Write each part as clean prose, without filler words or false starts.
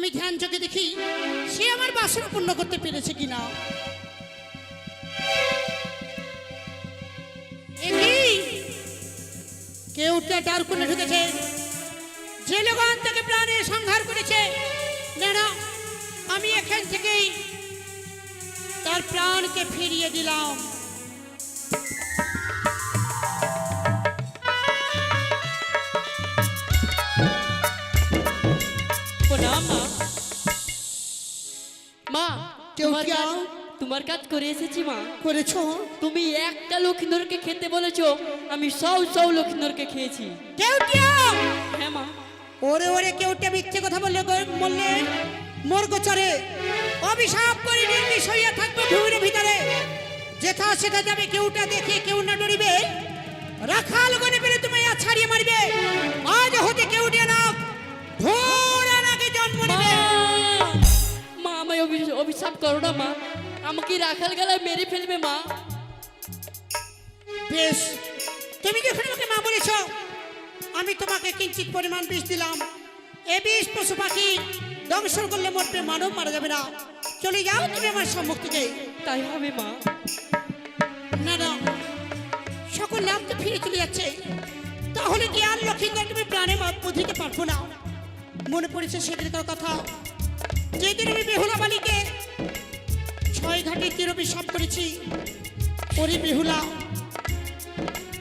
আমি ধ্যান চোখে দেখি সে আমার বাসনা পূর্ণ করতে পেরেছে কিনা। কেউটা ডার কোণে ঢুকেছে, যে লোকন তাকে প্রাণে সংহার করেছে। না, আমি এখান থেকেই তার প্রাণকে ফিরিয়ে দিলাম। মা, তোমার কাজ করে এসেছি মা। করেছো? তুমি একটা লক্ষ্মীধরকে খেতে বলেছো, আমি সব লক্ষ্মীধরকে খেয়েছি। হ্যাঁ মা। ওরে ওরে, কেউটা মিথ্যে কথা বললে মোর গোচরে অভিশাপ করে নির্বিষ হইয়া থাকবে ভূমির ভিতরে। যেথা সেটা যাবে, কেউটা দেখে কেউ না ডরিবে। রাখাল গনে পেলে তুমি ছাড়িয়ে মারবে। আজ হতে কেউটা না ঘোড়া নাকি জন্ম নেবে। মা, আমায় অভিশাপ করো না মা, আমাকে রাখাল গলায় মেরে ফেলবে মা। বেশ, তুমি যখন আমাকে মা বলেছ, আমি তোমাকে কিঞ্চিত পরিমাণ বিষ দিলাম। এ বিষ পশু পাখি দংশন করলে মরবে, মানব মারা যাবে না। চলে যাও তুমি আমার সম্মুখ থেকে। তাই হবে মা। না, সকল নাম তো ফিরে চলে যাচ্ছে। তাহলে কি আর লক্ষ্মীধর তুমি প্রাণে বুঝিতে পারবো না? মনে পড়েছে সেদিনকার কথা, যেদিন আমি বেহুলা বালিকে 6 ঘাটে তীরবিষাপ করেছি। ওরে বেহুলা,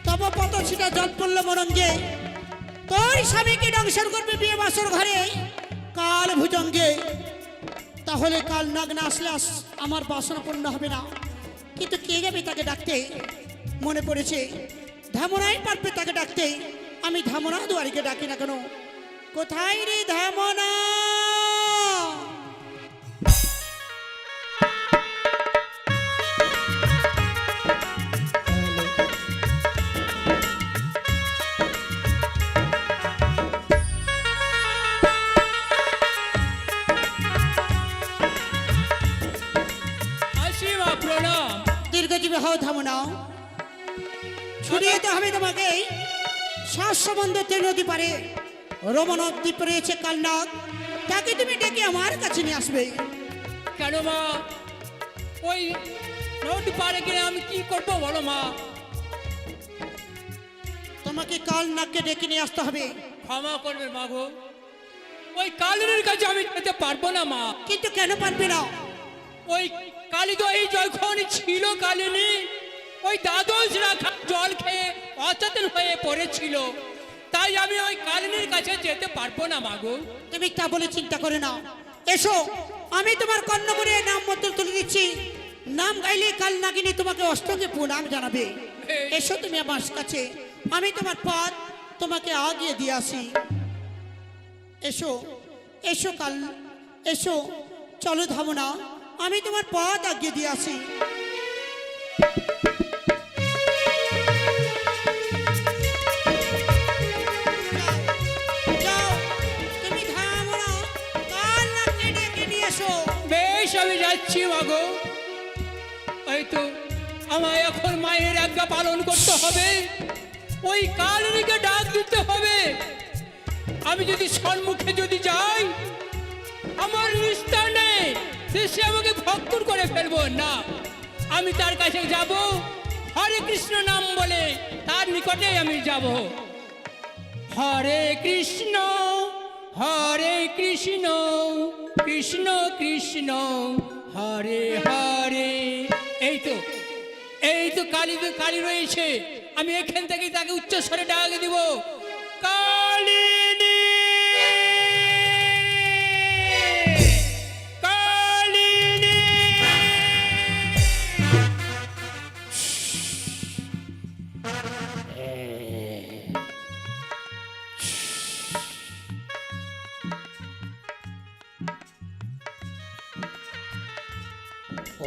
তব পত ছিটা জল পড়ল মরঙ্গে। তোর স্বামীকে দংশন করবে বিয়ে বাসর ঘরে কাল ভুজঙ্গে। তাহলে কাল নাগ না আসলে আমার বাসনা পূর্ণ হবে না। কিন্তু কে যাবে তাকে ডাকতে? মনে পড়েছে ধামনাই পারবে তাকে ডাকতে। আমি ধামনা দুয়ারিকে ডাকি না কেন? কোথায় রে ধামনা? দীর্ঘজীবী হও ধামনা। ছড়িয়ে দিতে হবে তোমাকে শ্বাসমন্দ নদী পারে রমনাথ দ্বীপ রয়েছে কালনাগ, তাকে তুমি ডেকে আমার কাছে নিয়ে আসবে। কেন মা? ওই নদী পারে গিয়ে আমি কি করবো বলো মা? তোমাকে কালনাগকে ডেকে নিয়ে আসতে হবে। ক্ষমা করবে মা গো, ওই কালিনীর কাছে আমি যেতে পারবো না মা। কিন্তু কেন পারবে না? ওই কালী তো এই যখন ছিল কালিনী, ওই দ্বাদশ রাখা জল খেয়ে অচেতন হয়ে পড়েছিল। তাই আমি ওই কালিনীর কাছে যেতে পারবো না মা গো। তুমি তা বলে চিন্তা করে না। এসো, আমি তোমার কর্ণপুরে নাম মন্ত্র তুলে দিচ্ছি। নাম গাইলে কাল নাগিনী তোমাকে অষ্টকে প্রণাম জানাবে। এসো তুমি আমার কাছে, আমি তোমার পথ তোমাকে আগিয়ে দিয়ে আসি। এসো এসো কাল, এসো, চলো ধামনা, আমি তোমার পথ আগিয়ে দিয়ে আসি। বেশ, আমি যাচ্ছি মাগো। এই তো আমায় এখন মায়ের আজ্ঞা পালন করতে হবে, ওই কালিনীকে ডাক দিতে হবে। আমি যদি সম্মুখে যদি যাই, আমার নিস্তার নেই, সে আমাকে ভক্ষণ করে ফেলবো না। আমি তার কাছে যাব, হরে কৃষ্ণ নাম বলে তার নিকটে আমি যাব। হরে কৃষ্ণ কৃষ্ণ কৃষ্ণ হরে হরে। এই তো কালী রয়েছে। আমি এখান থেকে তাকে উচ্চস্বরে ডাক দিব, কালিনী কালিনী।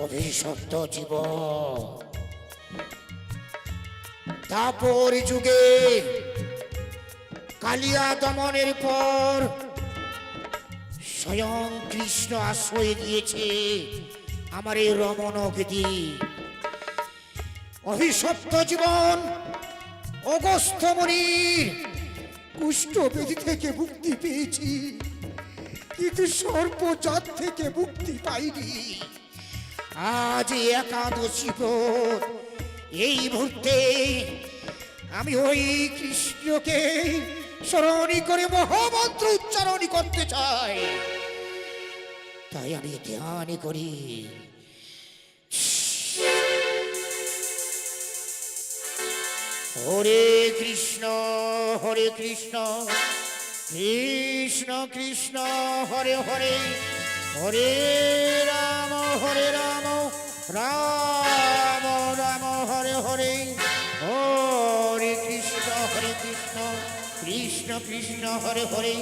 অভিশপ্ত জীব তারপর যুগে কালিয়া দমনের পর স্বয়ং কৃষ্ণ আশ্রয় দিয়েছে আমার এই রমণগিরি। অভিশপ্ত জীবন অগস্ত্য মুনির কুষ্ঠ ব্যাধি থেকে মুক্তি পেয়েছি। কিন্তু সর্বজাত থেকে মুক্তি পাইনি। আজ এই একাদশী ব্রত, এই মুহূর্তে আমি ওই কৃষ্ণকে স্মরণ করে মহামন্ত্র উচ্চারণ করতে চাই। তাই আমি ধ্যান করি। হরে কৃষ্ণ কৃষ্ণ কৃষ্ণ হরে হরে, হরে রাম রাম রাম হরে হরে, হরে কৃষ্ণ কৃষ্ণ কৃষ্ণ হরে হরে,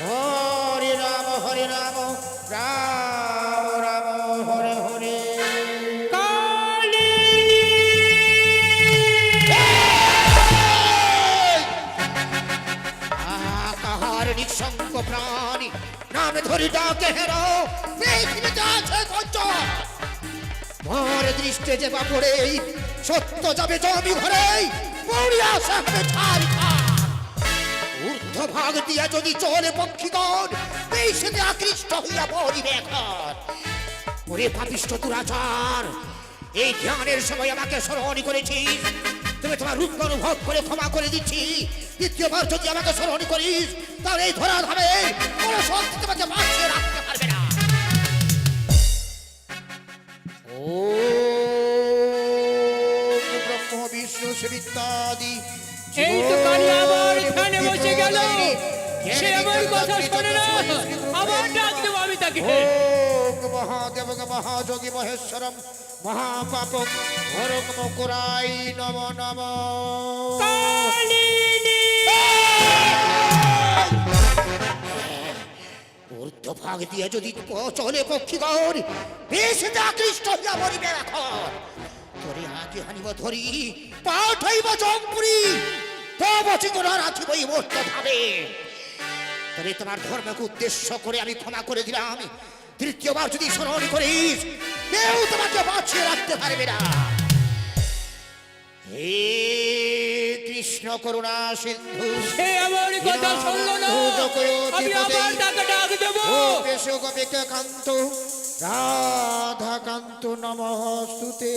হরে রাম রাম রাম হরে হরে। নিঃসঙ্গ প্রাণী নামে ধরি ডাকে হেরো, পৃথিবীতে আছে কঞ্চন। মোর দৃষ্টে যে বাপরে সত্য যাবে জমি ঘরে, পড়িয়া সে হবে ছাড় ছাড়। ঊর্ধ্ব ভাগ দিয়া যদি চলে পক্ষীগণ, বেশিতে আকৃষ্ট হইয়া পড়িবে এখন। ওরে পাপিষ্ঠ দুরাচার, এই ধ্যানের সময় আমাকে স্মরণ করেছিস, তুমি তোমার রূপ অনুভব করে ক্ষমা করে দিচ্ছি। দ্বিতীয়বার যদি আমাকে স্মরণ করিস, তাহলে এই ধরা ধামে কোনো শক্তি তোমাকে বাঁচিয়ে রাখতে পারবে না। ওম ব্রহ্ম বিষ্ণু শিবিত্যাদি। এই তো কালী আবার ধ্যানে বসে গেল, সে আমার কথা শোনে না, আবার ডাক দেবো আমি তাকে। ওম মহাদেব মহাযোগী মহেশ্বরম মহাপাপম হরং মুকুরাই নম নম। ঊর্ধ্বভাগ দিয়ে যদি চলে পক্ষীগণ, বেশ আকৃষ্ট হইয়া মরিবে এখন। তোরে আগে হানিব ধরি, পাঠাইব জমপুরি, তব চিকনা রাখিব এই মূর্ত ভাবে। তবে তোমার ধর্মকে উদ্দেশ্য করে আমি ক্ষমা করে দিলাম। তৃতীয়বার যদি স্মরণ করিস, কেউ তোমাকে বাঁচিয়ে রাখতে পারবে না। হে কৃষ্ণ করুণা সিন্ধু, সে আমার কথা শুনলো না, আমি আবার তাকে ডাক দেবো। গোপিকা কান্ত রাধা কান্ত নমস্তুতে।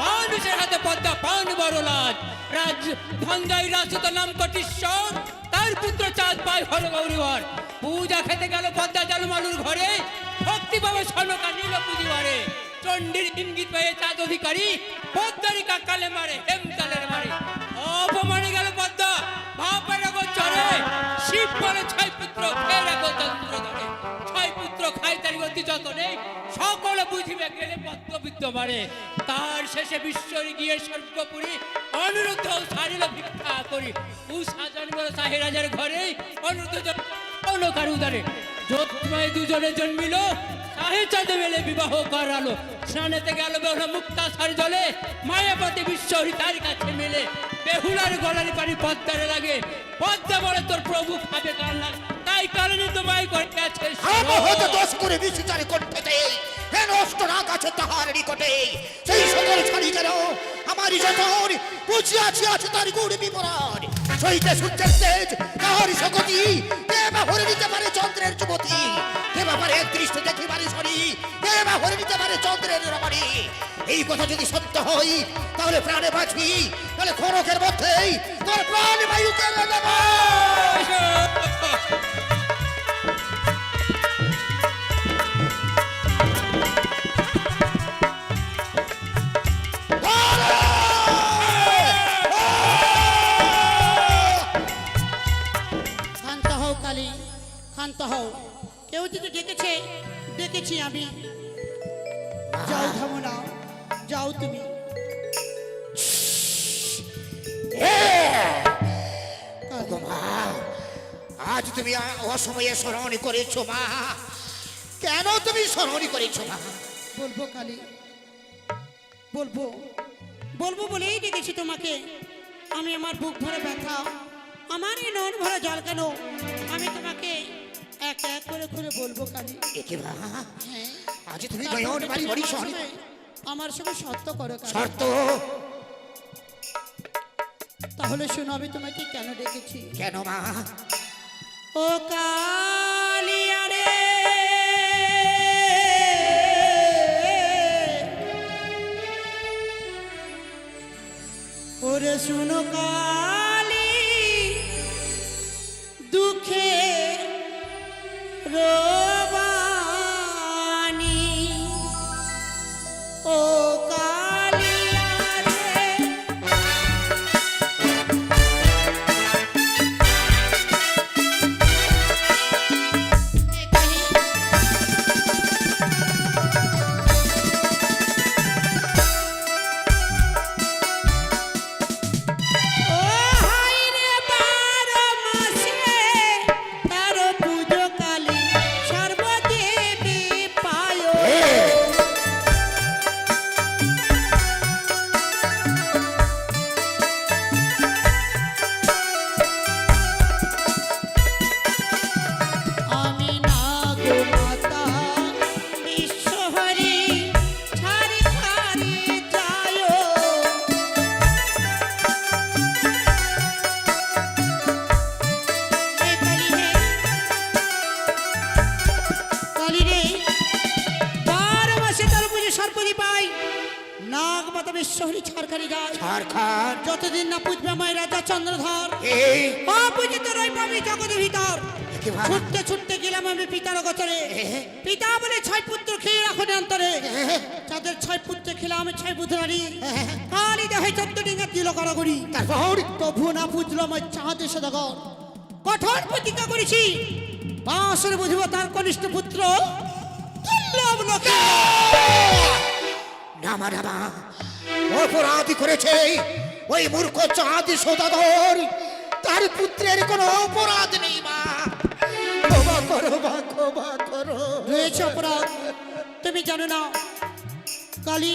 মানুষের হাতে পদ্মা পান বড় লাজ, রাজ ভাঙ্গাই রাজুত নাম কটিশ্বর, তার পুত্র চাঁদ পায় হর গৌরীবর। পূজা খেতে গেল পদ্মা জালমালুর ঘরে, ভক্তি পাবে সনকা নীল পুঁজিবারে। চণ্ডীর ইঙ্গিত পেয়ে চাঁদ অধিকারী, পদ্মারি কাকালে মারে হেমতালের মারে। অপমানে গেল পদ্মা বাপের গোচরে, শিব বলে ছয় পুত্র ফেরা গোচন্দ্র ধরে। ছয় পুত্র খাই তারি অতি যতনে, সকলে বুঝিবে গেলে পদ্মবিদ্য মারে। তার শেষে বিশ্বরী গিয়ে স্বর্গপুরী, অনুরুদ্ধ ছাড়িল ভিক্ষা করি। উষা জন্ম সাহে রাজার ঘরে, অনুরুদ্ধ অলকার উদারে। জ্যোতির্ময় দুজনে জন্মিল, সাহে চাঁদে মেলে বিবাহ করালো। স্নানেতে গেল বেহুলা মুক্তা সার জলে, মায়াপতি বিশ্বরী তার কাছে মেলে। বেহুলার গলারি পানি পদ্মারে লাগে, পদ্মা বলে তোর প্রভু খাবে কান্না, তাই কারণে তোমায় করতে আছে। দোষ করে বিচারে করতে দেই, হে নষ্ট না কাছে তাহার নিকটে। সেই সকল ছাড়ি যেন আমারই যতন, বুঝিয়াছি আছে তার গুড় বিবরণ। সইতে সূর্যের তেজ তাহারই শকতি, কে বা হরে নিতে পারে চন্দ্রের যুবতী। কে বা পারে দৃষ্টি দেখি পারে সরি, কে বা হরে নিতে পারে চন্দ্রের রমণী। এই কথা যদি সত্য হয়, তাহলে প্রাণে বাঁচবি, তাহলে খড়কের মধ্যেই তোর প্রাণ বায়ু কেড়ে নেব। শান্ত হও, কেউ যদি ডেকেছে, ডেকেছি আমি। যাও থামো না, যাও তুমি। আজ তুমি অসময়ে স্মরণ করেছো মা, কেন তুমি স্মরণ করেছো মা? বলবো কালী, বলবো বলবো বলেই ডেকেছি তোমাকে। আমি আমার বুক ভরে ব্যথা, আমার এই নন ভরা জল কেন, আমি তোমাকে এক এক করে করে বলবো কালী। একে মা, হ্যাঁ, আজ তুমি নয়ন বাড়ি বড়ি শহরে আমার সঙ্গে শর্ত করো কালী। শর্ত? তাহলে শোনো, আমি তোমাকে কেন ডেকেছি। কেন মা? ও কালিয়া রে, ওরে শুনো কালি, দুঃখে রবানি, ও কালিয়া রে। এ কালি, ও হাই রে 12 মাসে তার পুজো কালী, সর্বদেবী পায়। আমি নাগো মাতা বিশ্বহরি, ছাড়ি ছাড়ি যায়। এ কালী হে, কালী রে, 12 মাসে তার পুজো সর্বদি পাই, নাগ মাতা বিশ্বহরি ছাড়খানি যায়। ঝাড়খণ্ড যতদিন না পুজবে মায়ের রাজা চন্দ্রধর, এই অপূজিত রইব আমি জগতের ভিতর। একে মা, ছুটতে ছুটতে গেলাম আমি পিতার গোচরে, পিতা বলে 6 পুত্র খেয়ে রাখুন অন্তরে, যাদের 6 পুত্র খেলাম আমি 6 পুত্রারি, কালী দেহে 14 ডিঙ্গা দিল করাগরি। তারপর তবু না বুঝলো আমার চাঁদে সদাগর, কঠোর প্রতিজ্ঞা করেছি, বাঁশরে বুঝব তার কনিষ্ঠ পুত্র দুর্লভ লোকে। না মা, না মা, অপরাধী করেছে ওই মূর্খ চাঁদি সদাগর। তার পুত্রের কোনো অপরাধ নেই মা, ক্ষমা করো মা, ক্ষমা করো। রয়েছে অপরাধ, তুমি জানো না কালী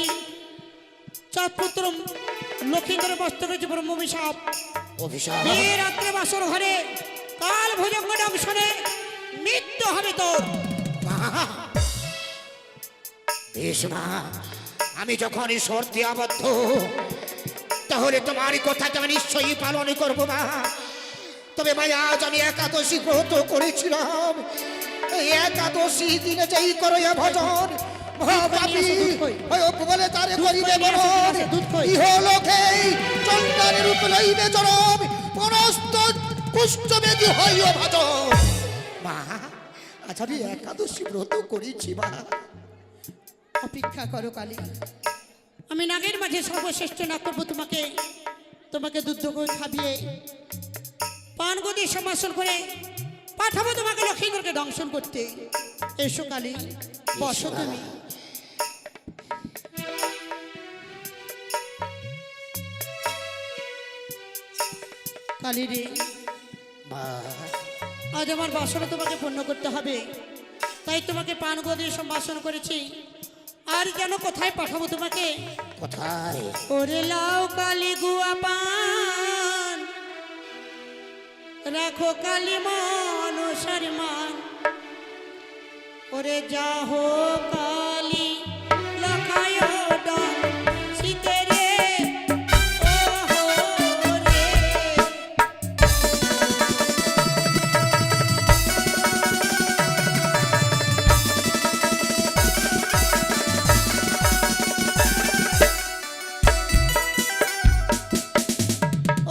4 পুত্র লক্ষিন্দর মস্তকে যে ব্রহ্মভিশাপ, অভিশাপ? বিয়ে রাত্রে বাসর ঘরে কাল ভোজঙ্গ দংশনে মৃত্যু হবে তোর। মা, বেশ মা, আমি যখন শর্তে আবদ্ধ, তাহলে তোমার কথাটা আমি নিশ্চয়ই পালন করবো মা। তবে মা, আজ আমি একাদশী ব্রত করেছিলাম, এই একাদশী দিনে যেই করো এ ভজন, মহাপাপী বলে তারে করিবে বরণ, ইহলোকে চন্দ্রের রূপ লইবে জনম, পরস্ত কুষ্ঠবেদী হইও ভজন। মা, আজ আমি একাদশী ব্রত করেছি মা। অপেক্ষা করো কালী, আমি নাগের মাঝে সর্বশ্রেষ্ঠ নাগ করবো তোমাকে, তোমাকে দুধ করে খাবিয়ে পান গদি সমাসন করে পাঠাবো তোমাকে লক্ষিন্দরকে দংশন করতে। এসো কালী, বসো তুমি। কালী রে, মা, আজ আমার বাসনা তোমাকে পূর্ণ করতে হবে, তাই তোমাকে পান গদি সম্ভাষণ করেছি। আর যেন কোথায় পাঠাবো তোমাকে? কোথায়? ওরে লাও কালী গুয়া পান, রাখো কালী মনসার মান, ওরে যাহো কালী লখায় ডন শীতে রে, ওহো রে।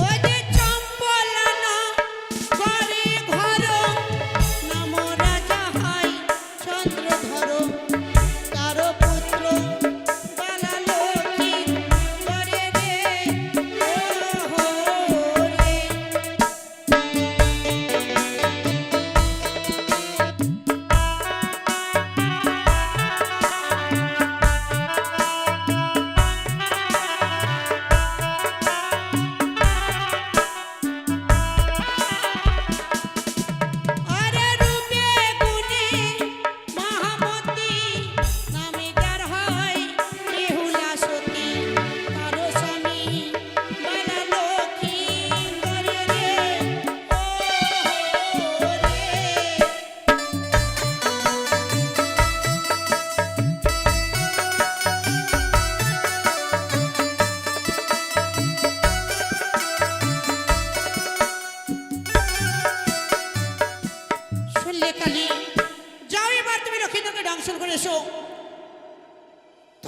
ও যে চম্পলানা ঘরে ঘর, নাম রাজা হাই চন্দ্রধর,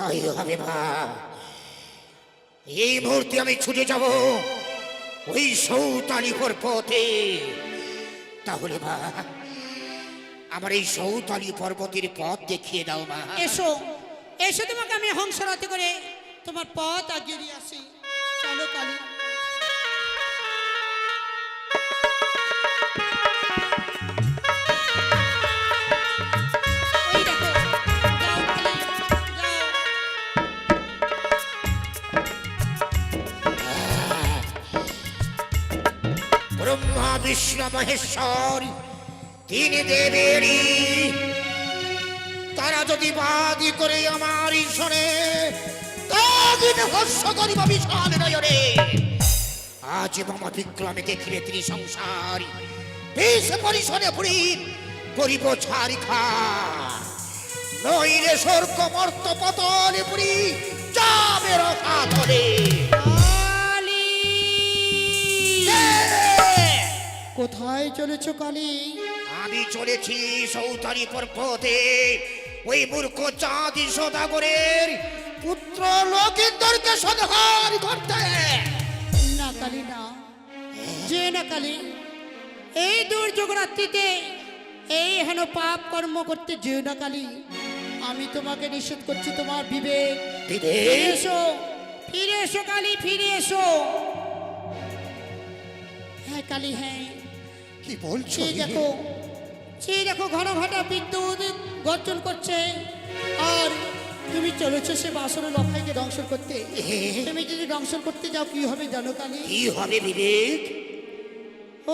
তাই হবে মা। এই মুহূর্তে আমি ছুটে যাব ওই সৌতালিপুর পথে। তাহলে মা আমার এই সৌতালি পর্বতের পথ দেখিয়ে দাও মা। এসো এসো, তোমাকে আমি হংসরথে করে তোমার পথ আগিয়ে দিয়ে আসি। চলো কালী। ওই দেখো, যাও কালী, যাও। ব্রহ্মা বিষ্ণু মহেশ্বর তিন দেবেরই তারা যদি বাদি করে আমার ঈশ্বরে তাগিন হর্ষ করিব বিশাল নয়নে। আজ মম বিক্রমে দেখিবে তিনি সংসার বেশ পরিশনে পুরী করিব ছাড়ি খা। নইলে স্বর্গ মর্ত পতনে পুরী যাবে রসাতলে। কোথায় চলেছো কালী? আমি চলেছি সৌতারি পর্বতে ওই মূর্খ চাঁদি সদাগরের পুত্র লোকেন্দরকে সংহার করতে। না কালী না, যে না কালী, এই দুর্যোগ রাত্রিতে এই হেন পাপ কর্ম করতে যেও না কালী। আমি তোমাকে নিষেধ করছি, তোমার বিবেক। বিবেক? ফিরে এসো, ফিরে এসো কালী, ফিরে এসো। হ্যাঁ কালী, হ্যাঁ। কি বলছো? সেই দেখো ঘন ঘটা বিদ্যুৎ গর্জন করছে, আর তুমি চলেছো সে বাসনের লক্ষাইকে ধ্বংস করতে। তুমি যদি ধ্বংস করতে যাও কি হবে জানো কালী? কি হবে বিবেক?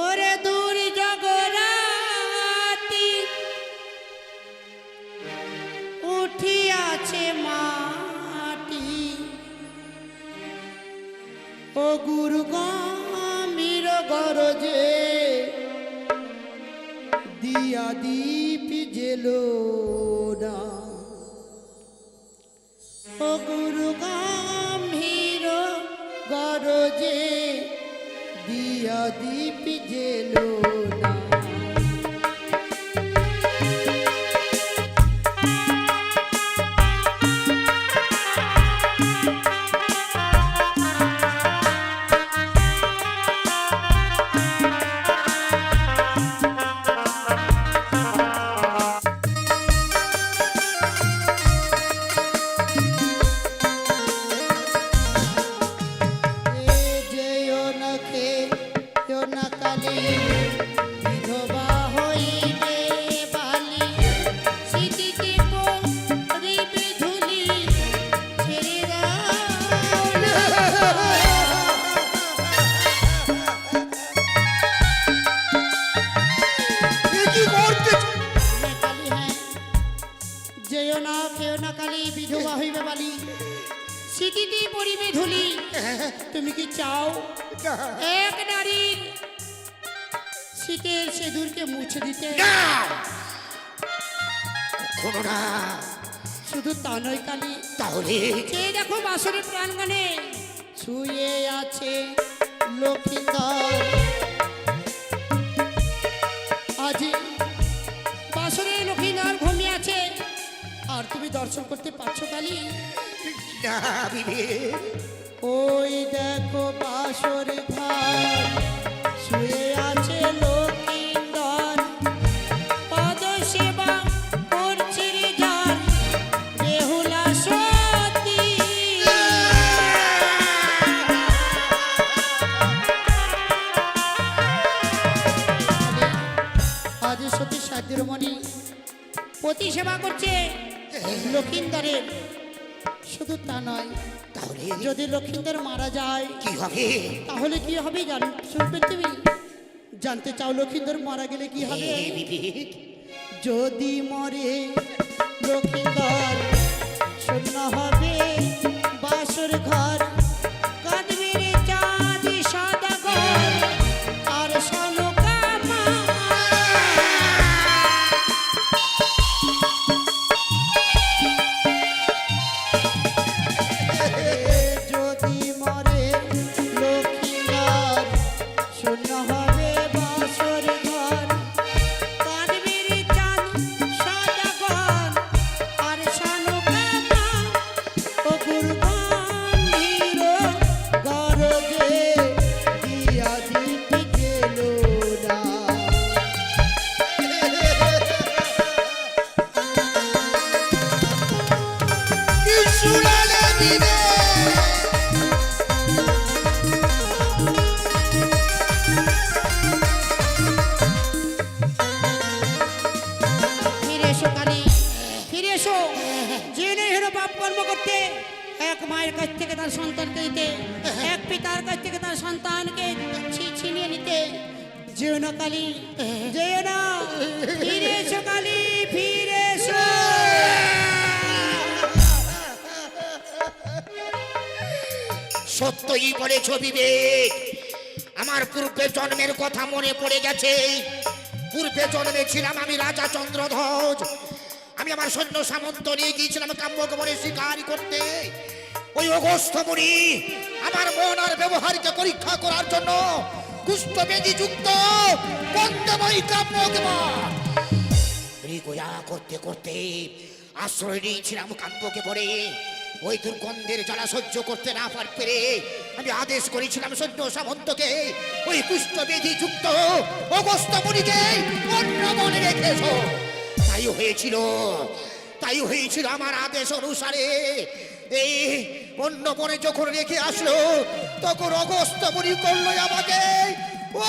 ওরে দূর জগরাতি উঠিয়াছে মাটি, ও গুরু গম্ভীর গরজে দিয়া দীপ জেলো না। ও গুরু গম্ভীর গরজে দিয়া দীপ জেলো না। যেও না খেও না কালী, বিধবা হইবে বালি, স্মৃতিতে পড়িবে ধুলি। তুমি কি চাও এক নারীর শীতের সেদুরকে মুছে দিতে? কখনো না। শুধু তা নয় কালী, তাহলে যে দেখো বাসরের প্রাঙ্গণে শুয়ে আছে লক্ষ্মীধর। আজি বাসরে লক্ষ্মীধর ঘুমিয়ে আছে, আর তুমি দর্শন করতে পারছো কালী? না বিবেক। ওই দেখো বাসর ঘর শুয়ে আছে লক্ষ্মীধর, পদ সেবা করছে রে যার বেহুলা সতী। আজ সতী সাধ্যমণি পতি সেবা করছে লক্ষ্মীধরের। শুধু তা নয়, তাহলে যদি লক্ষ্মীধর মারা যায় কি হবে? তাহলে কি হবে শুনবে তুমি? জানতে চাও লক্ষ্মীধর মারা গেলে কি হবে? বিবেক, যদি মরে লক্ষ্মীধর শূন্য হবে বাসর ঘর, কাঁদবে রে চাঁদ সাদা ঘর আর শালুকা মা। যদি মরে লক্ষ্মীধর শূন্য হবে বাসর ঘর, কাঁদবে রে চাঁদ সাদা ঘর আর শালুকা মা। কাছ থেকে তার সন্তানকে দিতে, এক পিতার কাছ থেকে তার সন্তানকে ছিনিয়ে নিতে। যেও না কালী, যেও না, ফিরে এসো কালী, ফিরে এসো। সত্যই বলেছ বিবেক, আমার পূর্বের জন্মের কথা মনে পড়ে গেছে। পূর্বে জন্মে ছিলাম আমি রাজা চন্দ্রধ্বজ। আমি আমার সৈন্য সামন্ত নিয়ে গিয়েছিলাম কাম্যক বনে শিকার করতে। ওই অগস্ত্য মুনি আমার মন আর ব্যবহারকে পরীক্ষা করার জন্য কুষ্ঠবেদী যুক্ত বন্দময়ী কাম্যক মৃগয়া করতে করতে আশ্রয় নিয়েছিলাম কাম্যকে বনে। ওই দুর্গন্ধের জ্বালা সহ্য করতে না পেরে আমি আদেশ করেছিলাম সৈন্য সামন্তকে ওই কুষ্ঠবেদী যুক্ত অগস্ত্য মুনিকে অন্য বনে রেখে এসো। তাই হয়েছিল আমার আদেশ অনুসারে। এই অন্য বনে যখন রেখে আসলো তখন অগস্ত্য মুনি করলো আমাকে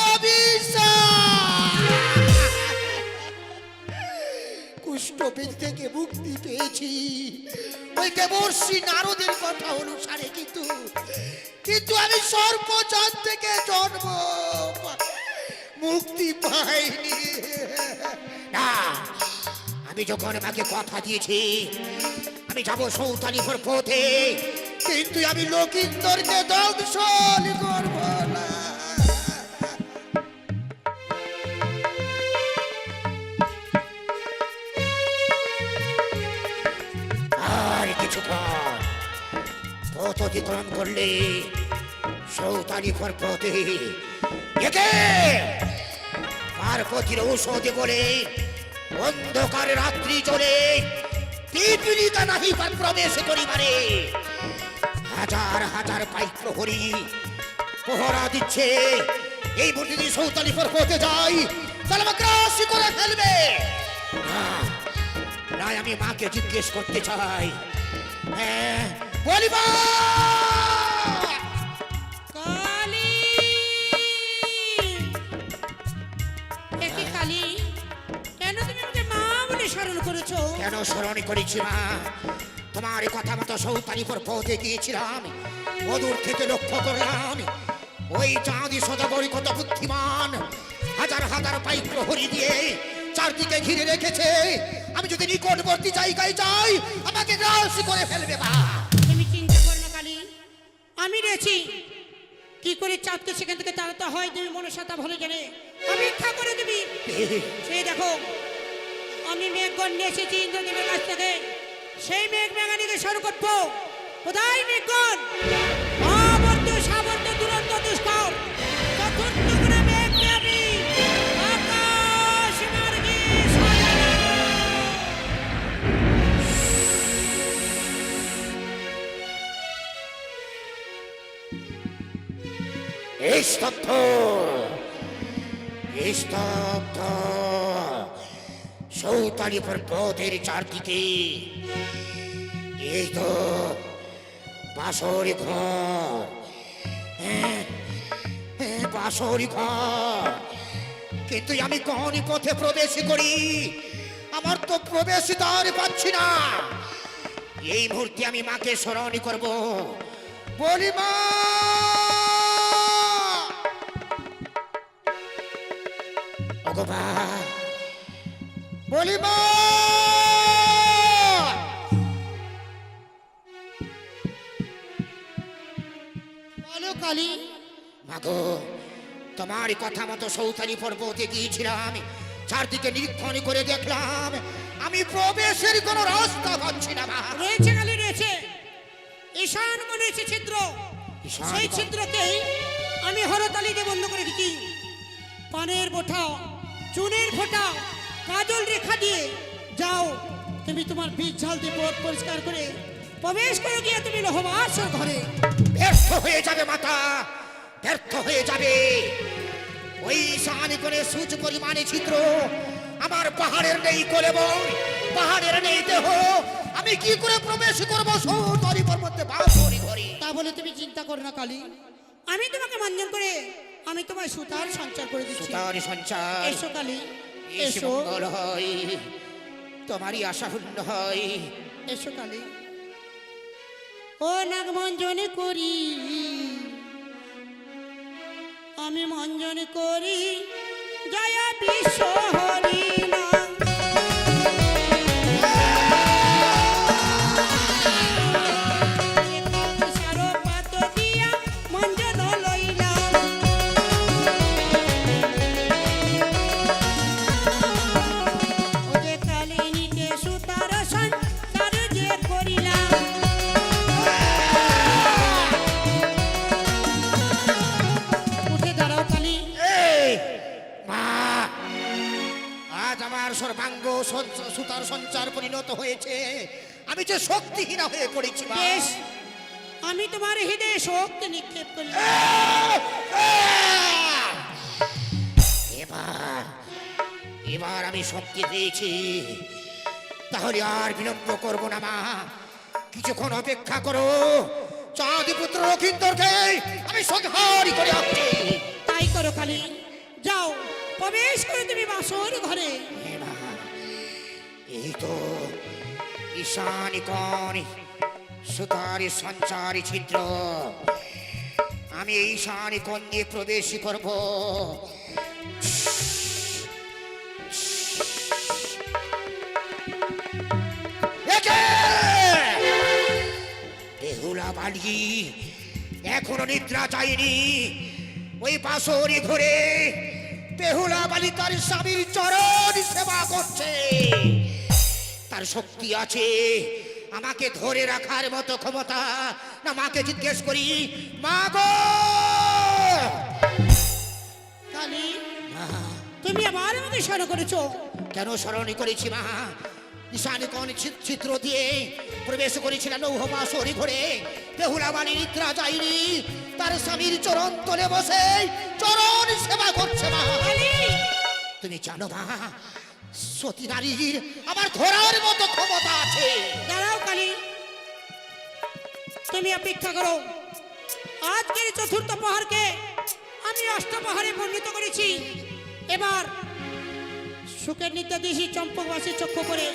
অভিশাপ। কুষ্ঠবেদী থেকে মুক্তি পেয়েছি ওই দেবর্ষি নারদের কথা অনুসারে, কিন্তু আমি সর্বজাত থেকে জন্ম মুক্তি পাইনি। না, আমি যখন আমাকে কথা দিয়েছি আমি যাব সৌতানিপুর পথে, কিন্তু আমি লকিন্দরকে ধ্বংস করব না। আর কিছুক্ষণ পথ অতিক্রম করলে সৌতানিপুর পথে একে পার্বতীর ঔষধে বলে অন্ধকার রাত্রি চলে পিপিলিকা নাহি প্রবেশ করিবারে। হাজার হাজার পাইক প্রহরী পহরা দিচ্ছে। এই মুহূর্তে যদি সৌতানিপুর পথে যাই তাহলে আমাকে গ্রাস করে ফেলবে। না, আমি মাকে জিজ্ঞেস করতে চাই। হ্যাঁ, বলিবা কালী, একে কালী, কেন তুমি আমাকে মা বলে স্মরণ করেছো? কেন স্মরণ করেছি মা? তোমার কথা মতো সৌতানিপুর পথে গিয়েছিলাম। অদূর থেকে লক্ষ্য করলাম ওই চাঁদি সদাগরি কত বুদ্ধিমান, হাজার হাজার পাইক প্রহরী দিয়ে চারদিকে ঘিরে রেখেছে। আমি যদি নিকটবর্তী জায়গায় যাই আমাকে গ্রাস করে ফেলবে। মা, তুমি চিন্তা করো না কালী, আমি রয়েছি। কি করে চাঁদকে সেখান থেকে তাড়াতে হয় তুমি মনসাটা ভালো জানে। অপেক্ষা করে তুমি, সেই দেখো আমি মেঘগণ নিয়ে এসেছি ইন্দ্রদেবের কাছ থেকে। সেই মেঘ মেঘানিকে স্মরণ করবো। কোথায় মেঘগণ? আবর্ত সাবর্ত দুরন্ত দুষ্কর চতুর্থ গুণে মেঘকে আমি আকাশ মার্গে সাজাবো। এই স্তব্ধ, এই স্তব্ধ। সৌতানিপুর পথের চারদিকে এই তো বাসর ঘর, বাসর ঘর। কিন্তু আমি কোন পথে প্রবেশ করি? আমার তো প্রবেশ দ্বার পাচ্ছি না। এই মুহূর্তে আমি মাকে স্মরণ করব। বলি মা, ভগবান, বলি মা, বলো কালী। মাগো, তোমার কথা মতো সৌতানি পর্বতে গিয়েছিলাম। চারদিকে নিরীক্ষণ করে দেখলাম আমি প্রবেশের কোনো রাস্তা পাচ্ছি না। মা, রয়েছে কালী, রয়েছে ঈশান মনে রয়েছে ছিদ্র। ঈশান সেই ঘর। ছিদ্রকেই আমি হরতালি দিয়ে বন্ধ করে দিচ্ছি। পানের বোঠা, চুনের ফোঁটা, কাজল রেখা দিয়ে যাও তুমি তোমার বীজ ঝাল দিয়ে পথ পরিষ্কার করে প্রবেশ করে গিয়ে তুমি লোহবাসর ঘরে। ব্যর্থ হয়ে যাবে মাতা, ব্যর্থ হয়ে যাবে। ওই সানি করে সূচ পরিমাণে ছিদ্র আমার পাহাড়ের নেই কোলে বই, পাহাড়ের নেই দেহ। আমি কি করে প্রবেশ করবো সৌতরি পর্বতে বাসরি ঘরে? তা বলে তুমি চিন্তা করো না কালী, আমি তোমাকে মানজন করে আমি তোমার সুতার সঞ্চার করে দিচ্ছি। সুতার সঞ্চার, এসো কালী, এসো এসো, মঙ্গল হয়, তোমারই আশা পূর্ণ হয়। এসো কালী। ও নাগ মঞ্জন করি, আমি মঞ্জন করি জয় বিশ্ব হরি নাম। সারপাত দিয়া মঞ্জন লইলাম, ও যে কালিনীকে সুতার সঞ্চার যে করিলাম। উঠে দাঁড়াও কালী। এই মা, আজ আমার সর্বাঙ্গ সুতার সঞ্চার পরিণত হয়েছে, আমি যে শক্তিহীন হয়ে পড়েছি মা। বেশ, আমি তোমার হৃদয়ে শক্তি নিক্ষেপ করলাম। এবার এবার আমি শক্তি পেয়েছি, তাহলে আর বিলম্ব করব না মা, কিছুক্ষণ অপেক্ষা করো। চাঁদ পুত্র লক্ষিন্দরকে আমি সংহার করে আসছি। তাই করো কালী, যাও প্রবেশ করে তুমি বাসর ঘরে। এ মা, এই তো ঈশানী কোণ সুতারি সঞ্চারী ছিদ্র, আমি এই ঈশানী কোণ দিয়ে প্রবেশ করব। একে! বেহুলা বালি এখনো নিদ্রা যায়নি, ওই বাসরি ঘরে বেহুলা বালি তার স্বামীর চরণ সেবা করছে। তার শক্তি আছে, আমাকে ধরে রাখার মতো ক্ষমতা না? মাকে জিজ্ঞেস করি, মা গো! কালী, মা, তুমি আবার আমাকে স্মরণ করেছো। কেন স্মরণ করেছি মা? ঈশানী কোণ চিত্র দিয়ে প্রবেশ করেছিলেন বাসরি ঘরে, বেহুলা বালি নিদ্রা যায়নি, তার স্বামীর চরণ তলে বসে চরণ সেবা করছে মা। কালী, তুমি জানো মা, সতী নারীর আমার ধরার মতো ক্ষমতা আছে। দাঁড়াও কালী, তুমি অপেক্ষা করো। আজকের চতুর্থ প্রহরকে আমি অষ্টপ্রহরে পরিণত করেছি। এবার সুখের নিদ্রা দিয়েছি চম্পকবাসীর চক্ষু করে,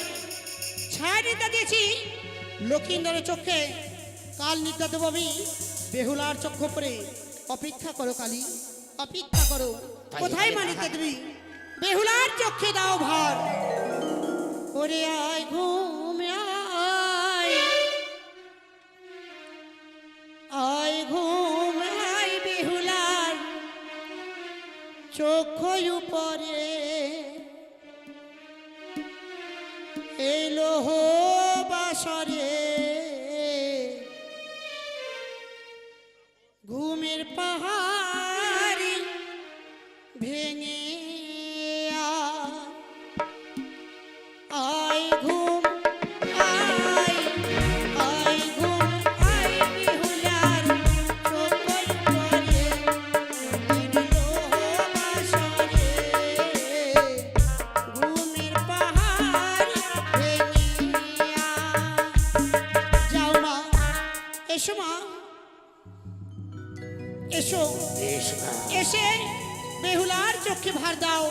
ছায়া নিদ্রা দিয়েছি লক্ষিন্দরের চোখে, কাল নিদ্রা দেবো আমি বেহুলার চক্ষু পরে। অপেক্ষা করো কালী, অপেক্ষা করো। কোথায় মানিকা দেবী? বেহুলার চোখে দাও ভার। ওরে আয় ঘুম আয়, আয় ঘুম আয় বেহুলার চক্ষু উপরে, এলো হো বাসরে ঘুমের পাহাড় ভেঙে আয় ঘুম আয়, আয় ঘুম আয় বেহুলার চক্ষু উপরে, এলো হো বাসরে ঘুমের পাহাড় ভেঙে যাও মা, এসো মা, এসো, বেশ মা। এসে বেহুলার চোখে ভার দাও।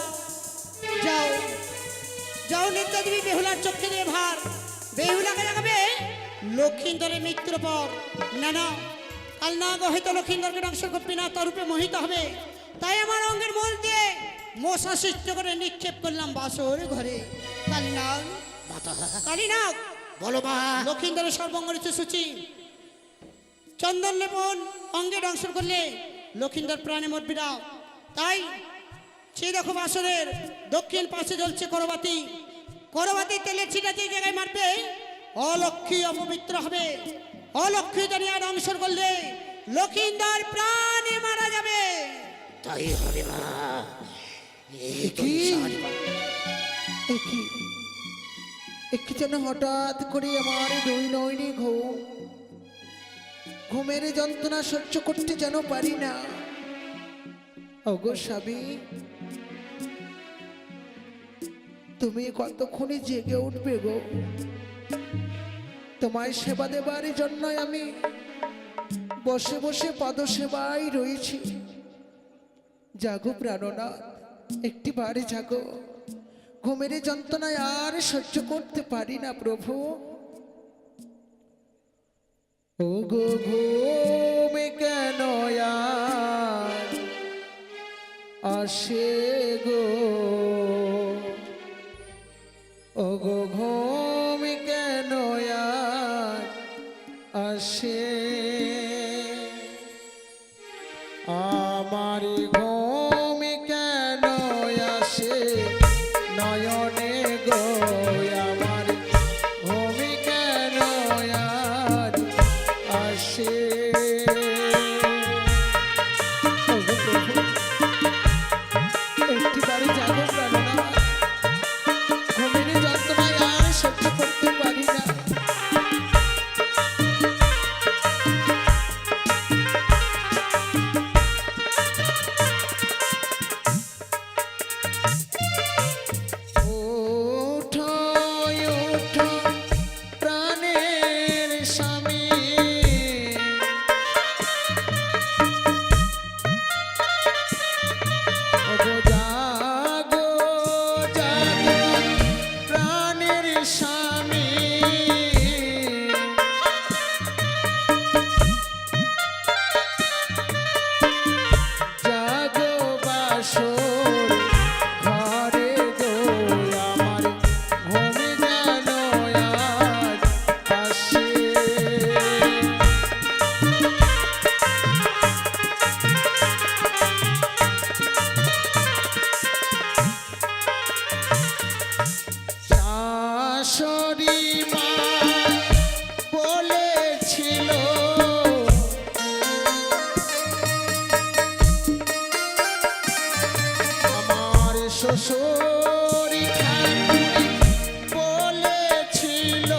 যাও, যাও নিত্যা দেবী বেহুলার চোখে দিয়ে ভার। বেহুলাকে রাখবে লক্ষিন্দরের মৃত্যুর পর। না না, কাল না গো হয়তো লক্ষিন্দরকে ধ্বংস করবি না, তার রূপে মোহিত হবে। তাই আমার অঙ্গের মূল দিয়ে মশা সৃষ্টি করে নিক্ষেপ করলাম বাসর ঘরে। কালীনাগ, মাতা, কালীনাগ, বলো মা। লক্ষিন্দরের সর্বঙ্গরিত সূচি চন্দন লেপন অঙ্গে দংশন করলে লক্ষিন্দর প্রাণে মরবি না। তাই সে দেখো বাসরের দক্ষিণ পাশে জ্বলছে করবাতি, করবাতি তেলের ছিটা যে জায়গায় মারবে অলক্ষী অপবিত্র হবে। অলক্ষী জানিয়া দংশন করলে লক্ষিন্দর প্রাণে মারা যাবে। তাই হবে মা। এই তো কি? ঈশানী কোণ। একই যেন হঠাৎ করে আমার দুই নয়নি ঘুম, ঘুমের যন্ত্রণা সহ্য করতে যেন পারি না। ওগো স্বামী, তুমি কতক্ষণে জেগে উঠবে গো? তোমায় সেবা দেবার জন্য আমি বসে বসে পদসেবায় রয়েছি। জাগো প্রাণনাথ, একটি বারে জাগো, ঘুমের যন্ত্রণায় আর সহ্য করতে পারি না প্রভু। ও গো ঘুম কেন আর আসে গো, ও গো ঘুম কেন আর আসে, আমার ঘুম কেন আসে নয়নে গো, আমার ঘুম কেন আর আসে। একটি বাড়ি যাবো প্রাণনা, ঘুমের যন্ত্রণায় আর সহ্য করতে পারি না। ওঠো ওঠো প্রাণের স্বামী, ওগো জাগো জাগো প্রাণের স্বামী, জাগো বাসর ঘরে গো, আমার ঘুম যেন আজ আসে। শাশুড়ি মা বলেছিল, আমার শ্বশুর ঠাকুর বলেছিল,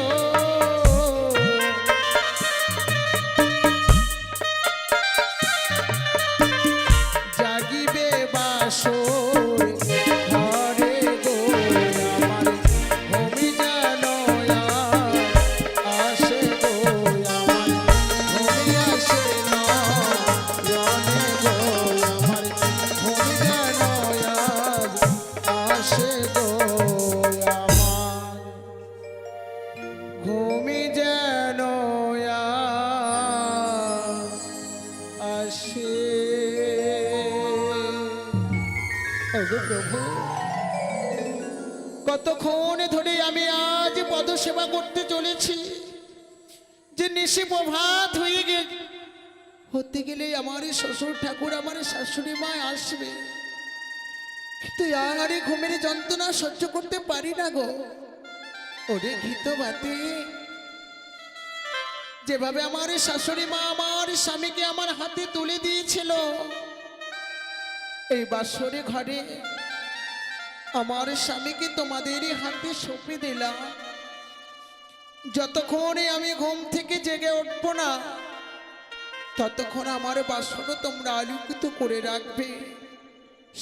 জাগিবে বাসর ঘরে গো, আমার ঘুম যেন আর আসে গো, আমার ঘুম আসে নয়নে গো, আমার ঘুম যেন আর আসে গো, আমার ঘুম যেন আর আসে। ওগো প্রভু, কতক্ষণ ধরে আমি আজ পদসেবা করতে চলেছি, যে নিশি প্রভাত হতে গেলে আমার শ্বশুর ঠাকুর আমার শাশুড়ি মা আসবে, কিন্তু আর এই ঘুমের যন্ত্রণা সহ্য করতে পারি না গো। ওরে ঘিত বাতি, যেভাবে আমার শাশুড়ি মা আমার স্বামীকে আমার হাতে তুলে দিয়েছিল, এই বাসরে ঘরে আমার স্বামীকে তোমাদেরই হাতে সঁপে দিলাম। যতক্ষণে আমি ঘুম থেকে জেগে উঠবো না, ততক্ষণ আমার বাসরও তোমরা আলোকিত করে রাখবে,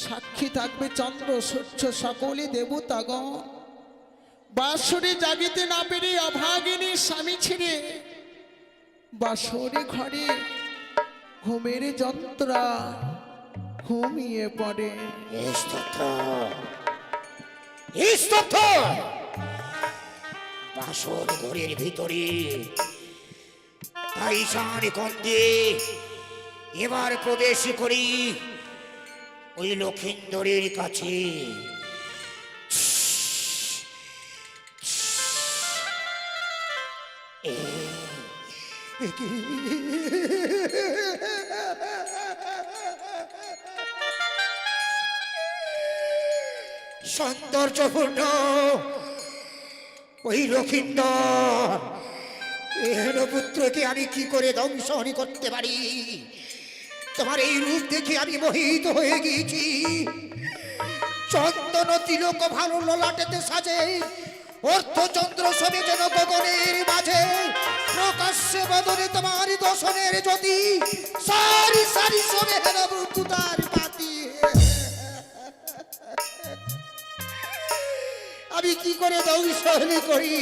সাক্ষী থাকবে চন্দ্র সূর্য সকলে দেবতাগণ। বাসরে জাগিতে না পেরে অভাগিনী স্বামী ছেড়ে বাসরে ঘরে ঘুমের যন্ত্রা ঘুমিয়ে পড়ে। বাসর ঘরের ভিতরে তাই সারি কন্দে এবার প্রবেশ করি ওই লক্ষিন্দরের কাছে। সৌন্দর্যপূর্ণ ওই লক্ষিন্দর এর পুত্রকে আমি কি করে ধ্বংসন করতে পারি? তোমার এই রূপ দেখে আমি মোহিত হয়ে গিয়েছি। চন্দন তিলক ভালো ললাটেতে সাজে, অর্থচন্দ্র সবে যেন গগনের মাঝে, প্রকাশ্যে বদনে তোমার দর্শনের জ্যোতি, সারি সারি সবে হেন মৃত্যুতার পাতি। আমি কি করে দংশন করি?